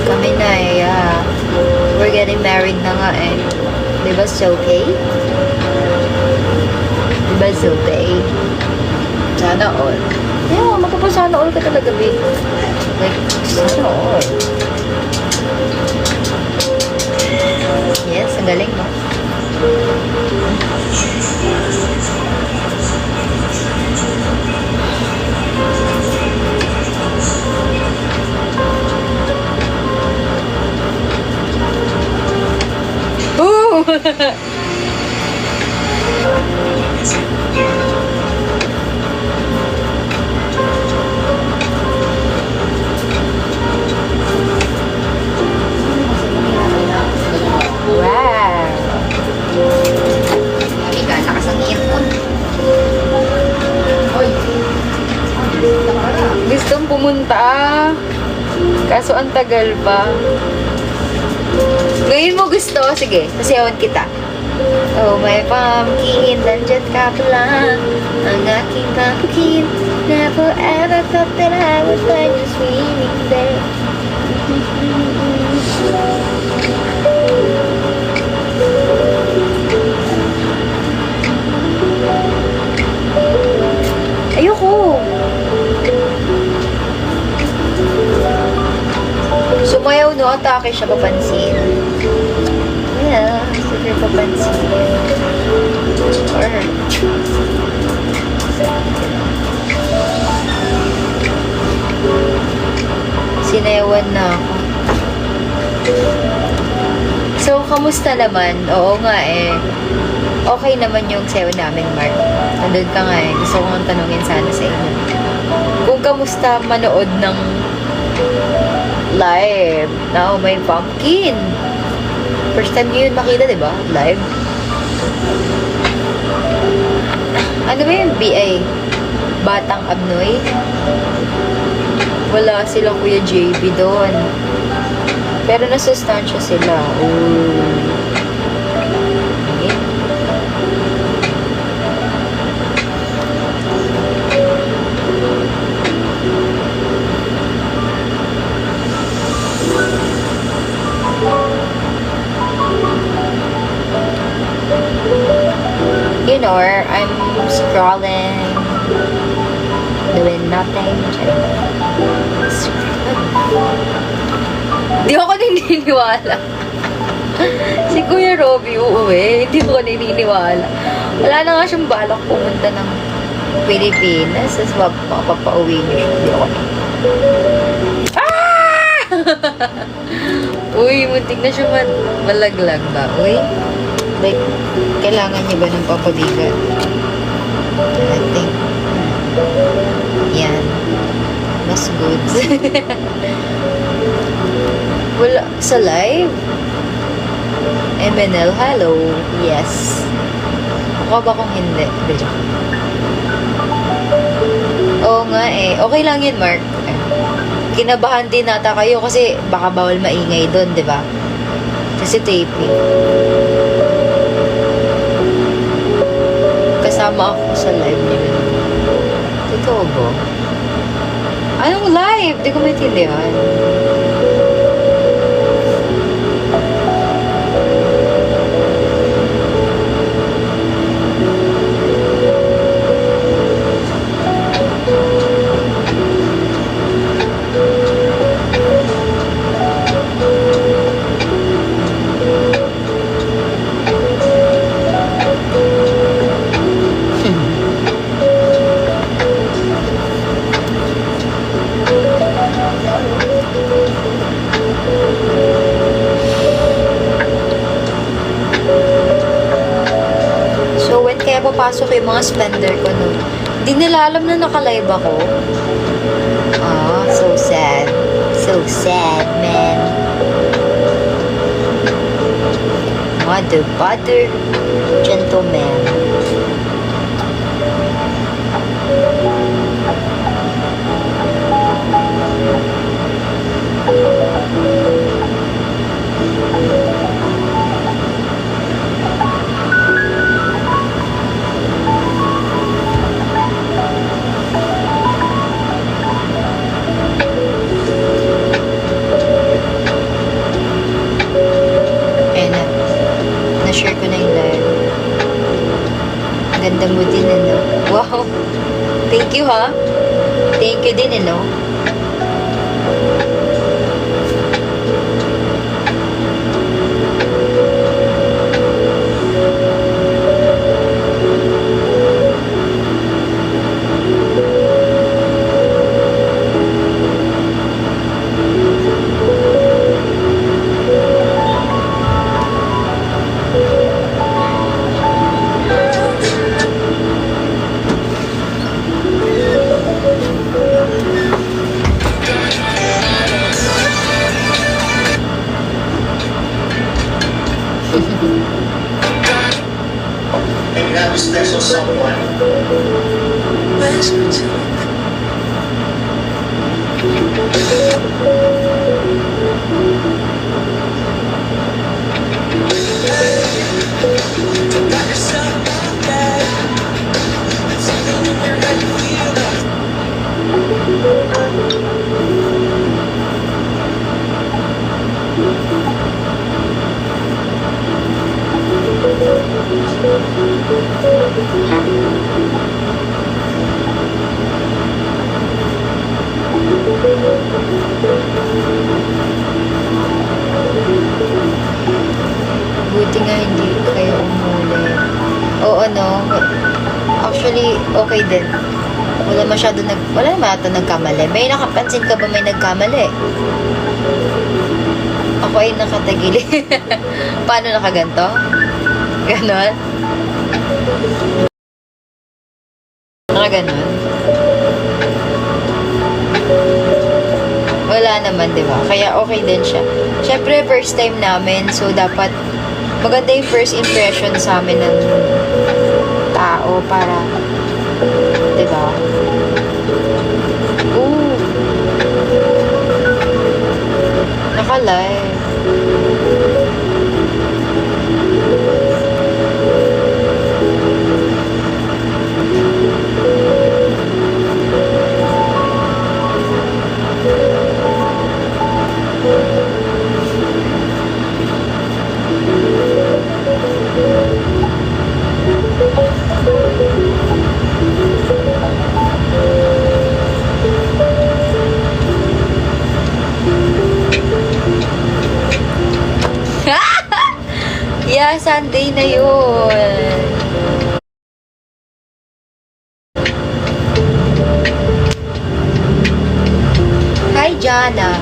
Kami na eh, we're getting married na nga eh. Diba Sophie? Diba Sophie? Sana all. Yeah, magpapasana all ka talaga, babe. Like, sana all. Yes, ang galing, no? pumunta Kaso ang tagal pa. Ngayon mo gusto? Sige, sasayawan kita. Oh, my pumpkin, nandyan ka pala. Ang aking pumpkin. Never ever thought that I would find you swimming there. Ayoko. Sumayaw, no? Atake siya, papansin. Yeah, super papansin. Or... Sinayawan na ako. So, kamusta naman? Oo nga eh. Okay naman yung sayaw namin, Mark. Nandun ka nga eh. Gusto ko nga tanungin sana sa inyo. Kung kamusta manood ng live na may pumpkin. First time nyo yun makita, di ba? Live. Ano ba yung BA? Batang Abnoy? Wala silang Kuya JB doon. Pero nasustansya sila. Ooh. You know, I'm scrolling, doing nothing. Di ako naniniwala. Si Kuya Robby uuwi, hindi ako naniniwala. Wala na nga siyang balak pumunta ng Pilipinas. Tapos mapapauwi niyo siya. Hindi ako Uy, muntik na siya malaglag ba? Uy, like, kailangan niya ba ng papabigat? I think, yan. Mas good. Wala, sa live? MNL, hello. Yes. Ako ba kung hindi? Oo nga eh. Okay lang yun, Mark. Kinabahan din nata kayo kasi baka bawal maingay doon, di ba? Kasi taping. Kasama ako sa live nila. Totoo ba? Anong live? Di ko maintindihan. Kaya papasok yung mga spender ko no. Hindi nila alam na naka-live ako. Ah, so sad. So sad, man. Mother, father, gentleman. Na-share ko na yung live. Ganda mo din, ano? Wow! Thank you, ha? Thank you din, ano? And that special someone. Buti nga hindi kayo umuli. Oo, no? Actually, okay din. Wala naman ata nagkamali. May nakapansin ka ba may nagkamali? Ako ay nakatagili. Paano nakaganto? Ganon? Nakaganon? Wala naman, di ba? Kaya okay din siya. Siyempre, first time namin, so dapat maganda yung first impression sa amin ng tao para, di ba? Ooh. Naka-live. Yeah, Sunday na yun. Hi, Jana.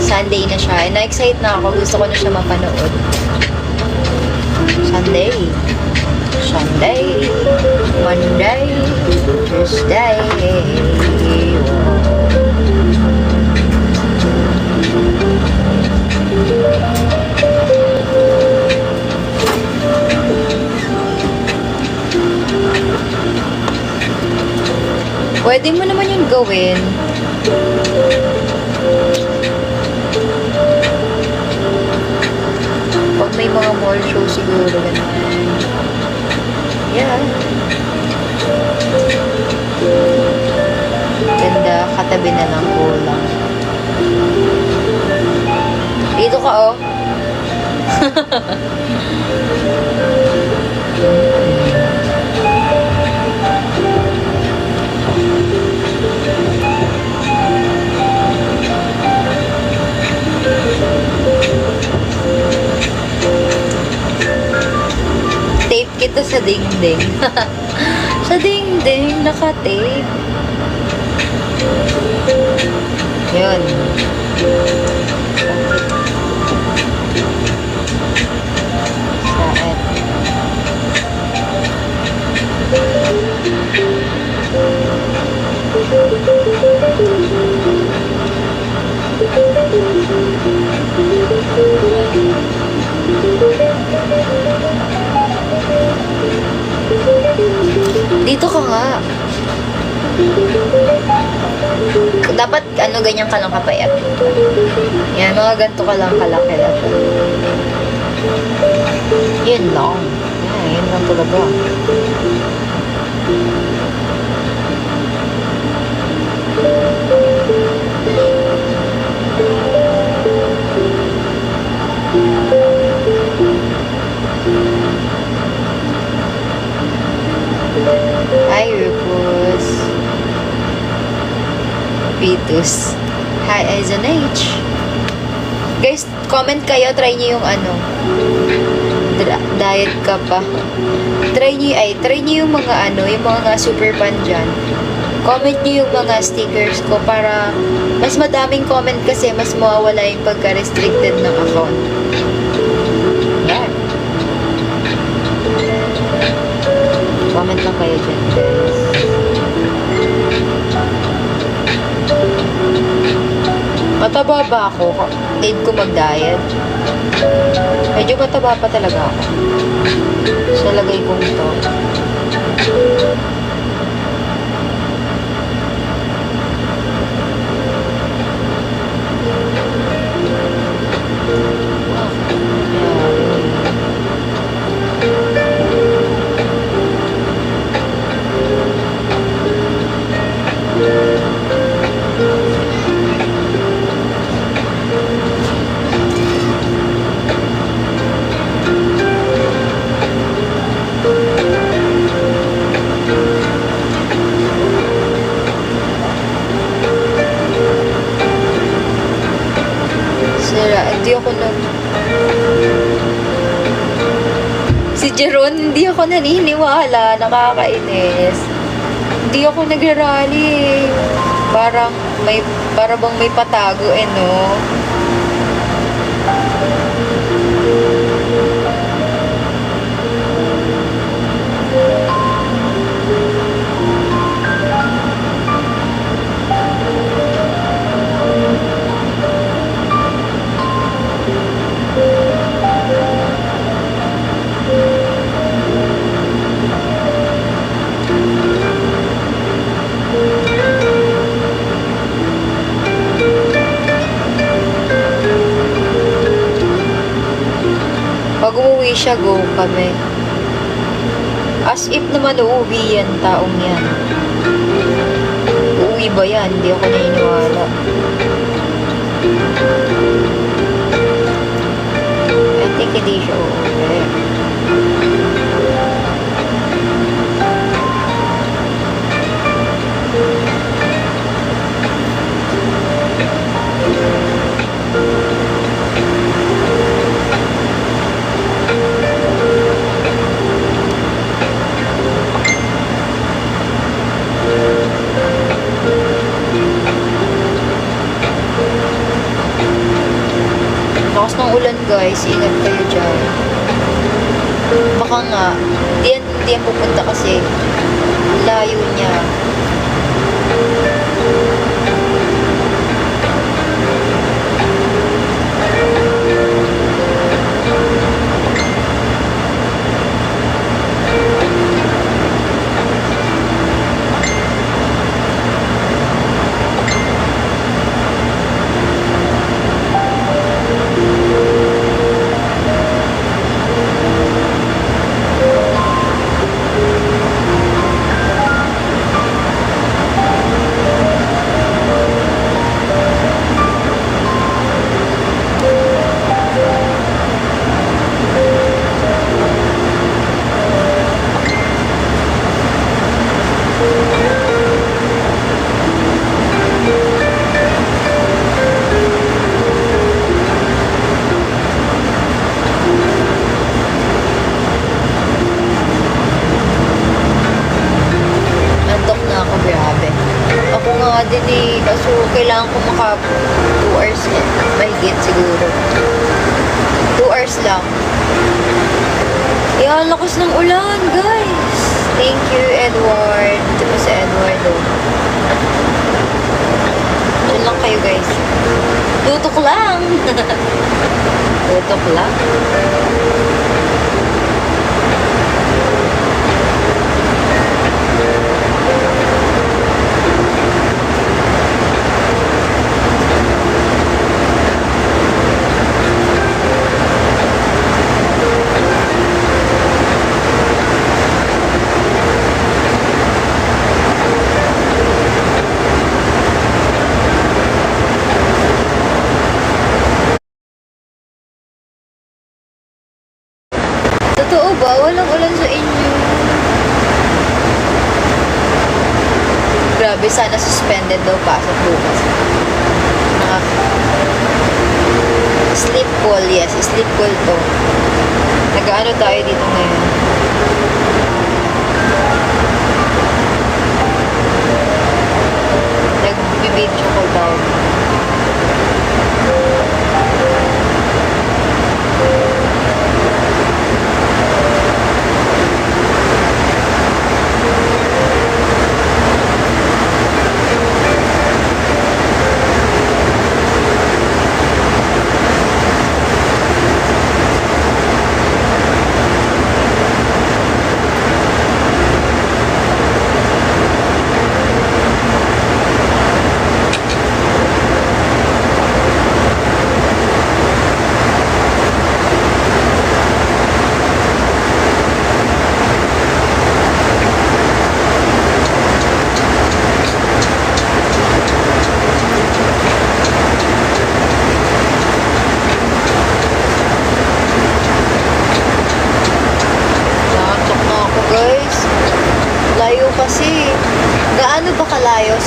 Sunday na siya. Na-excite na ako. Gusto ko na siya mapanood. Sunday. Sunday. Monday. Tuesday. Pwede mo naman yung gawin. Pag may mga mall show siguro, ganun. Yeah. Ganda, katabi na ng kulang. Dito ka, oh. Tape kita sa dingding. Sa dingding, naka-tape. Yun. Saan? Dito ka nga. Dapat, ganyan ka lang kapayat. Yan, mga ganito ka lang kalaki dapat. Yun lang. Yan, yun lang talaga. Hi, Rufus. Vitus. Hi, Aizen H. Guys, comment kayo. Try nyo yung diet ka pa. Try nyo yung mga yung mga super fan dyan. Comment nyo yung mga stickers ko para mas madaming comment kasi mas mawawala yung pagka-restricted ng account. Yan. Comment lang kayo dyan, guys. Mataba ba ako? Need ko mag-diet? Medyo mataba pa talaga ako. Sa lagay kong to. Sira, hindi ako Si Jeron, hindi ako naniniwala. Nakakainis. Hindi ako nagrarally. Para bang may patago no? Pag umuwi siya, go kami. As if naman uuwi yan, taong yan. Uuwi ba yan? Hindi ako naniniwala. I think hindi siya uuwi. Lakas ng ulan guys, ingat kayo dyan. Baka nga, hindi yan pupunta kasi layo niya. Din eh, kaso kailangan ko maka 2 hours eh. Mahigit siguro. 2 hours lang. Yan, lakas ng ulan, guys. Thank you, Edward. Ito pa si Edward, oh. Diyan lang kayo, guys. Tutok lang. Tutok lang. Totoo ba? Walang ulan sa inyo. Grabe, sana suspended daw pasok bukas. Sleep call, yes. Sleep call to. Nag-ano tayo dito ngayon? Nag-video call tayo.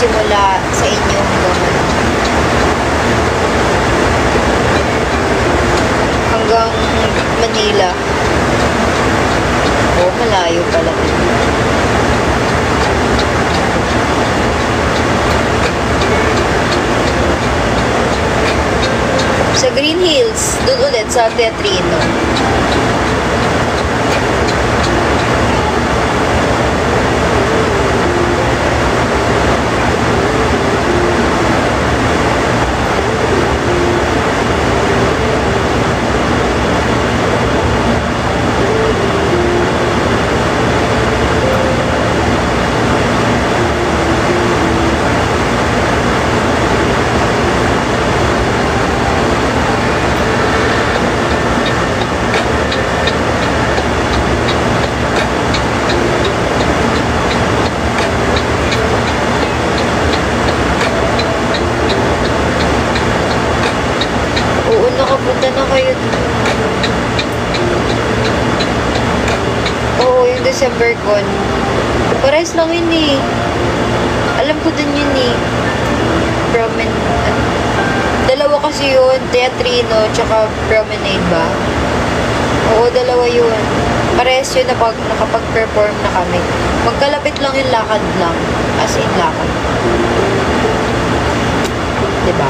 simula sa inyo hanggang Manila. Oh, malayo pala. Sa Green Hills, doon ulit sa Teatrino. Oo, nakapunta na kayo dun. Oo, yung December con. Pares lang yun eh. Alam ko din yun eh. Dalawa kasi yun, Teatrino, tsaka Promenade ba? Oo, dalawa yun. Pares yun na nakapag-perform na kami. Magkalapit lang yung lakad lang. As in lakad. Diba?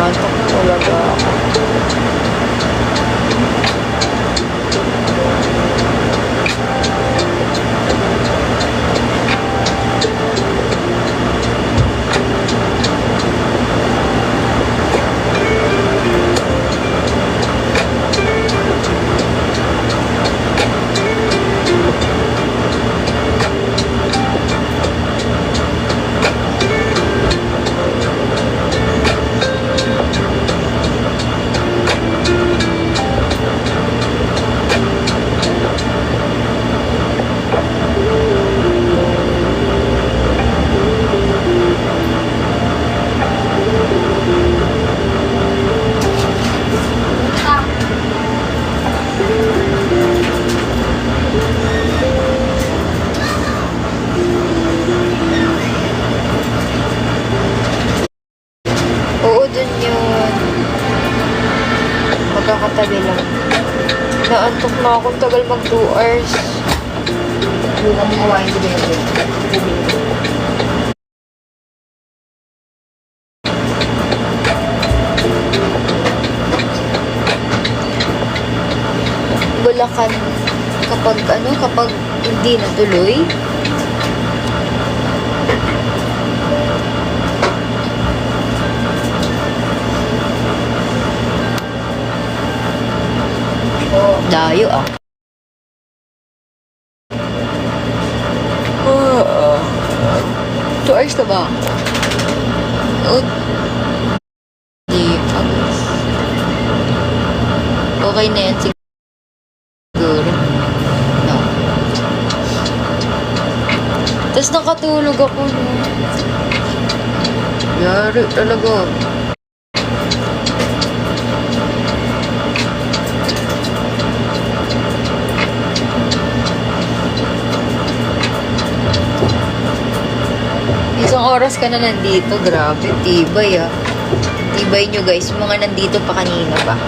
Antok na talaga ako. Oo, dun yun. Magkakatabi lang. Naantok na ako. Tagal mag 2 hours. Yung kami kawain ko din. Bulacan kapag hindi natuloy. Dayo ah. 2 hours na ba? Di, okay na yan siguro. No. Tapos nakatulog ako, no. Yari talaga. Isang oras ka na nandito. Grabe, tibay ah. Tibay nyo guys. Yung mga nandito pa kanina pa.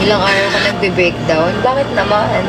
Ilang araw ko nagbe-breakdown. Bakit naman?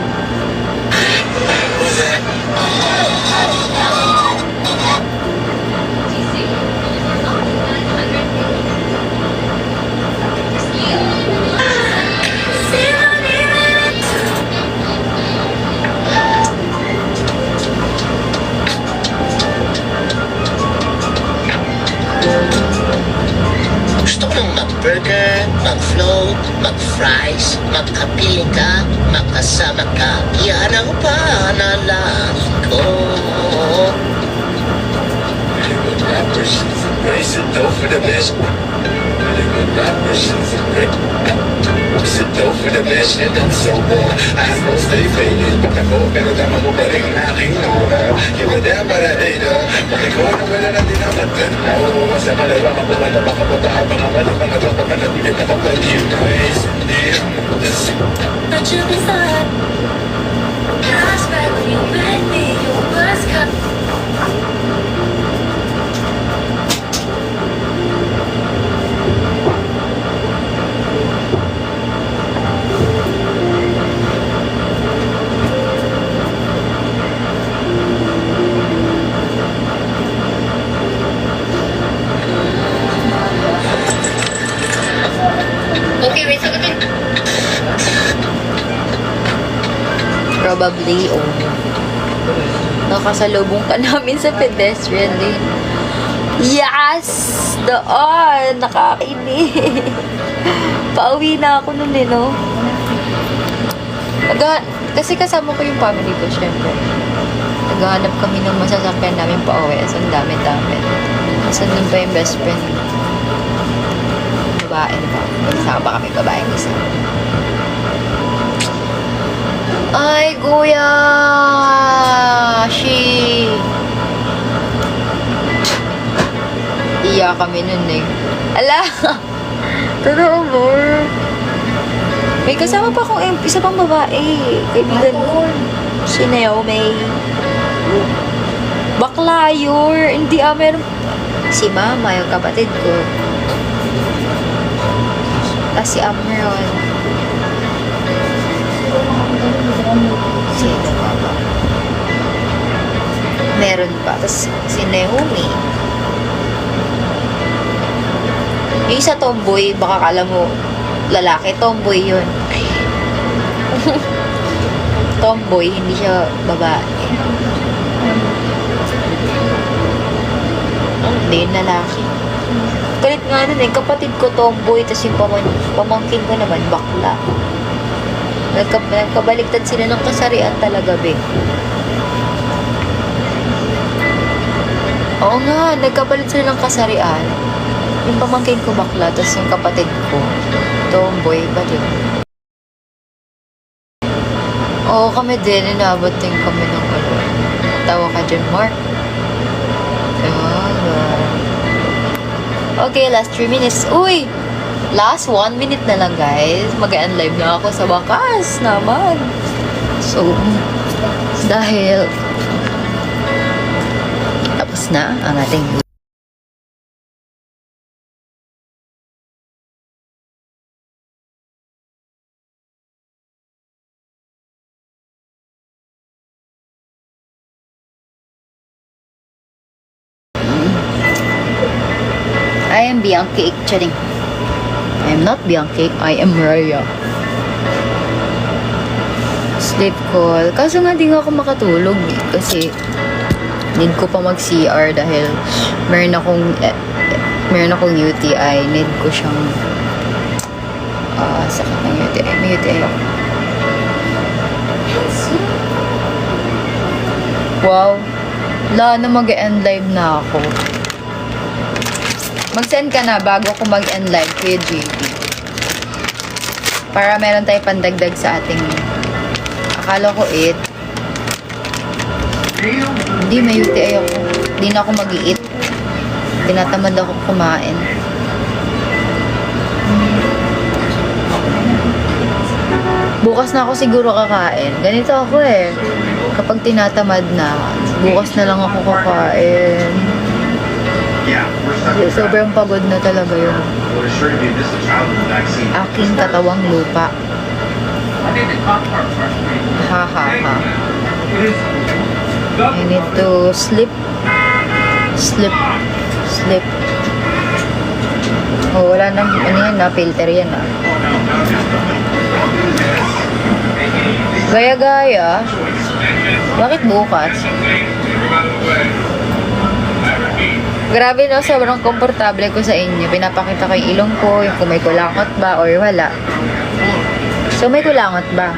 Gusto ko ng mag-burger, mag-float, mag-fries, magkapiling ka, magkasama ka. Yan ang panalangin ko. Really good rappers, raise it dough for the best. Really good rappers, raise it dough for the best. And I'm so bored, I know stay faded. But ako, pero tama mo pa rin ang aking nauna. Yung madama para dito, pag ikaw na wala na din ang matanaw. Sa malala, mapumala, makapunta, mga mali, mga tropa, mga tulit na kapag you guys. Hindi ang mutasip. But you be fine. Flashback when you met me, your words cut. Okay, wait, sagutin. Probably, oh. Nakasalubong ka namin sa pedestrian lane. Yes! Doon! Nakakinig. Pauwi na ako nun eh, no? Kasi kasama ko yung family ko, syempre. Naghahanap kami ng masasakyan namin pauwi. As ang dami-dami. As nun pa yung best friend. Babae na ba? Magsama pa kami babaeng isa. Ay, kuya! She! Iyak kami nun eh. Ala! Totoo mo? May kasama pa akong isa pang babae. Kaibigan ko. Si Naomi. Bakla yun. Hindi meron. Si Mama, yung kapatid ko. Tapos si Amron. Sino pa ba? Meron pa. Tapos si Naomi. Yung isa tomboy, baka kala mo lalaki, tomboy yun. Tomboy, hindi siya babae. Hindi yun lalaki. Galit nga nun eh, kapatid ko tomboy, tapos yung pamangkin ko naman bakla. Nagkabaliktad sila ng kasarian talaga, be. Oo nga, nagkabalit sila ng kasarian. Yung pamangkin ko bakla, tapos yung kapatid ko, tomboy, balik. Oo, kami din, inabot din kami ng ano. Tawa ka dyan, Mark. Okay, last 3 minutes. Uy! Last 1 minute na lang, guys. Mag-end live na ako sa wakas naman. So, dahil tapos na ang ating I am Bianca Charing. I am not Bianca, I am Raya. Sleep call. Kaso nga di nga ako makatulog eh. Kasi need ko pa mag-CR dahil meron akong UTI. Need ko siyang sakit ng UTI. May UTI ako. Wow. Wala na mag-end live na ako. Mag-send ka na bago ko mag-end live kay JB. Para meron tayo pandagdag sa ating akala ko 8. Hindi, may UTI ako. Hindi na ako mag-i-eat. Tinatamad ako kumain. Bukas na ako siguro kakain. Ganito ako eh. Kapag tinatamad na, bukas na lang ako kakain. Sobrang pagod na talaga yun. Aking katawang lupa. Ha ha ha. I need to sleep. Sleep. Sleep. Oh, wala nang, ano yan na, filter yan ah. Gaya-gaya. Bakit bukas? Grabe no, sobrang komportable ko sa inyo. Pinapakita ko yung ilong ko, yung kung may kulangot ba or wala. So, may kulangot ba?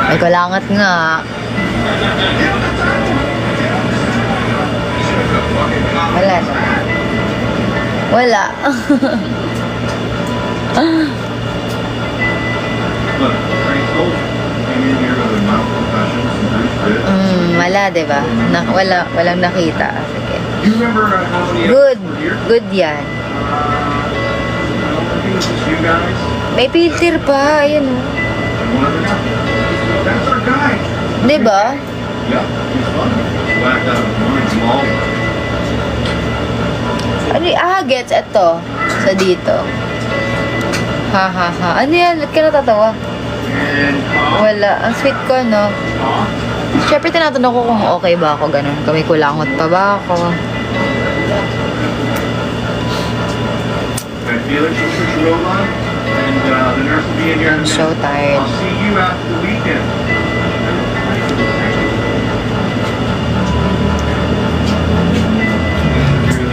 May kulangot nga. Wala na. Wala. Wala, diba? Walang nakita. Sige. Good. Good yan. May filter pa. Ayan o. Diba? Ano gets ito. Sa dito. Ha ha ha. Ano yan? Ba't ka natatawa? Wala. Ang sweet ko, no? Siyempre, tinatanong ko kung okay ba ako, ganun. Kung may kulangot pa ba ako. I'm so tired.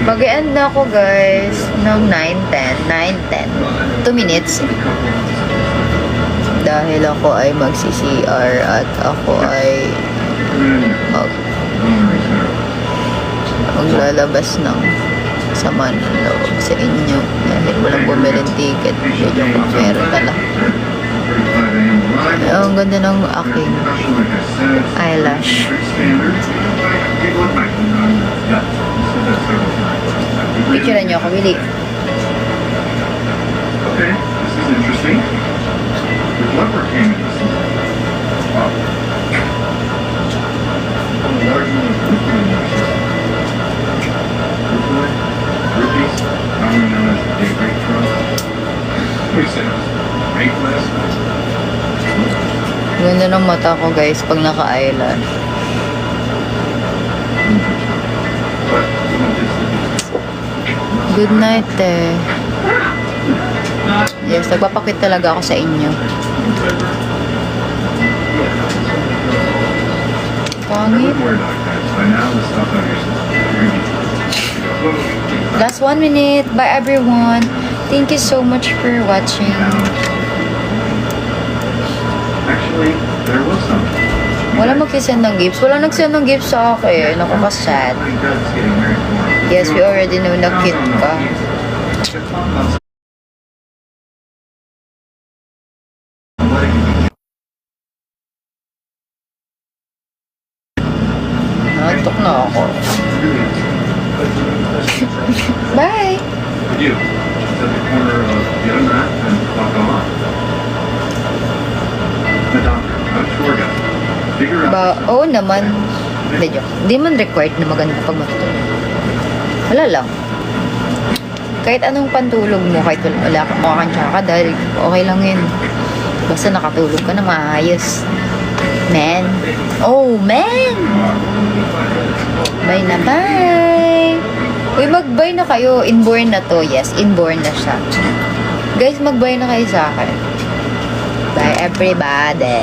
Mag-end na ako, guys, ng 9:10. 9:10. 2 minutes. Dahil ako ay magsi-CR at ako ay maglalabas ng sama ng loob sa inyo dahil walang bumiling ticket. Medyo meron na lang. Ang ganda ng aking eyelash. Picturean niyo ako, Willie. Okay, this is interesting. The leopard came in. Wow. A large amount of rupees, commonly known as the Day Great Trust. We said it was great last night. Ganda ng mata ko, guys, pag naka-eyelash. But we don't just Good night, eh. Yes, nagpapakit talaga ako sa inyo. Pangit. by now the stuff on your Last 1 minute. Bye, everyone. Thank you so much for watching. Actually, there was something. Wala mag-send ng gifts. Wala nag-send ng gifts sa akin. Ako pa sad. Yes, we already know na cute ka. Nantok na ako. Bye! For you, it's at the corner of the other mat and Bacala. The doctor, I'm a tour guide. Figure out. Ba, oo naman. Hindi, joke. Hindi man required na maganda pag matutulog. Wala lang. Kahit anong pantulog mo, kahit wala ka makakansya ka, dahil okay lang yun. Basta nakatulog ka na maayos. Man. Oh, man! Bye na, bye! Uy, mag-bye na kayo. Inborn na to. Yes, inborn na siya. Guys, mag-bye na kayo sa akin. Bye, everybody.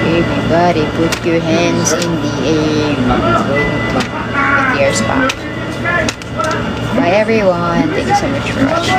Everybody, put your hands in the air. With your spot. Bye, everyone. Thank you so much for watching.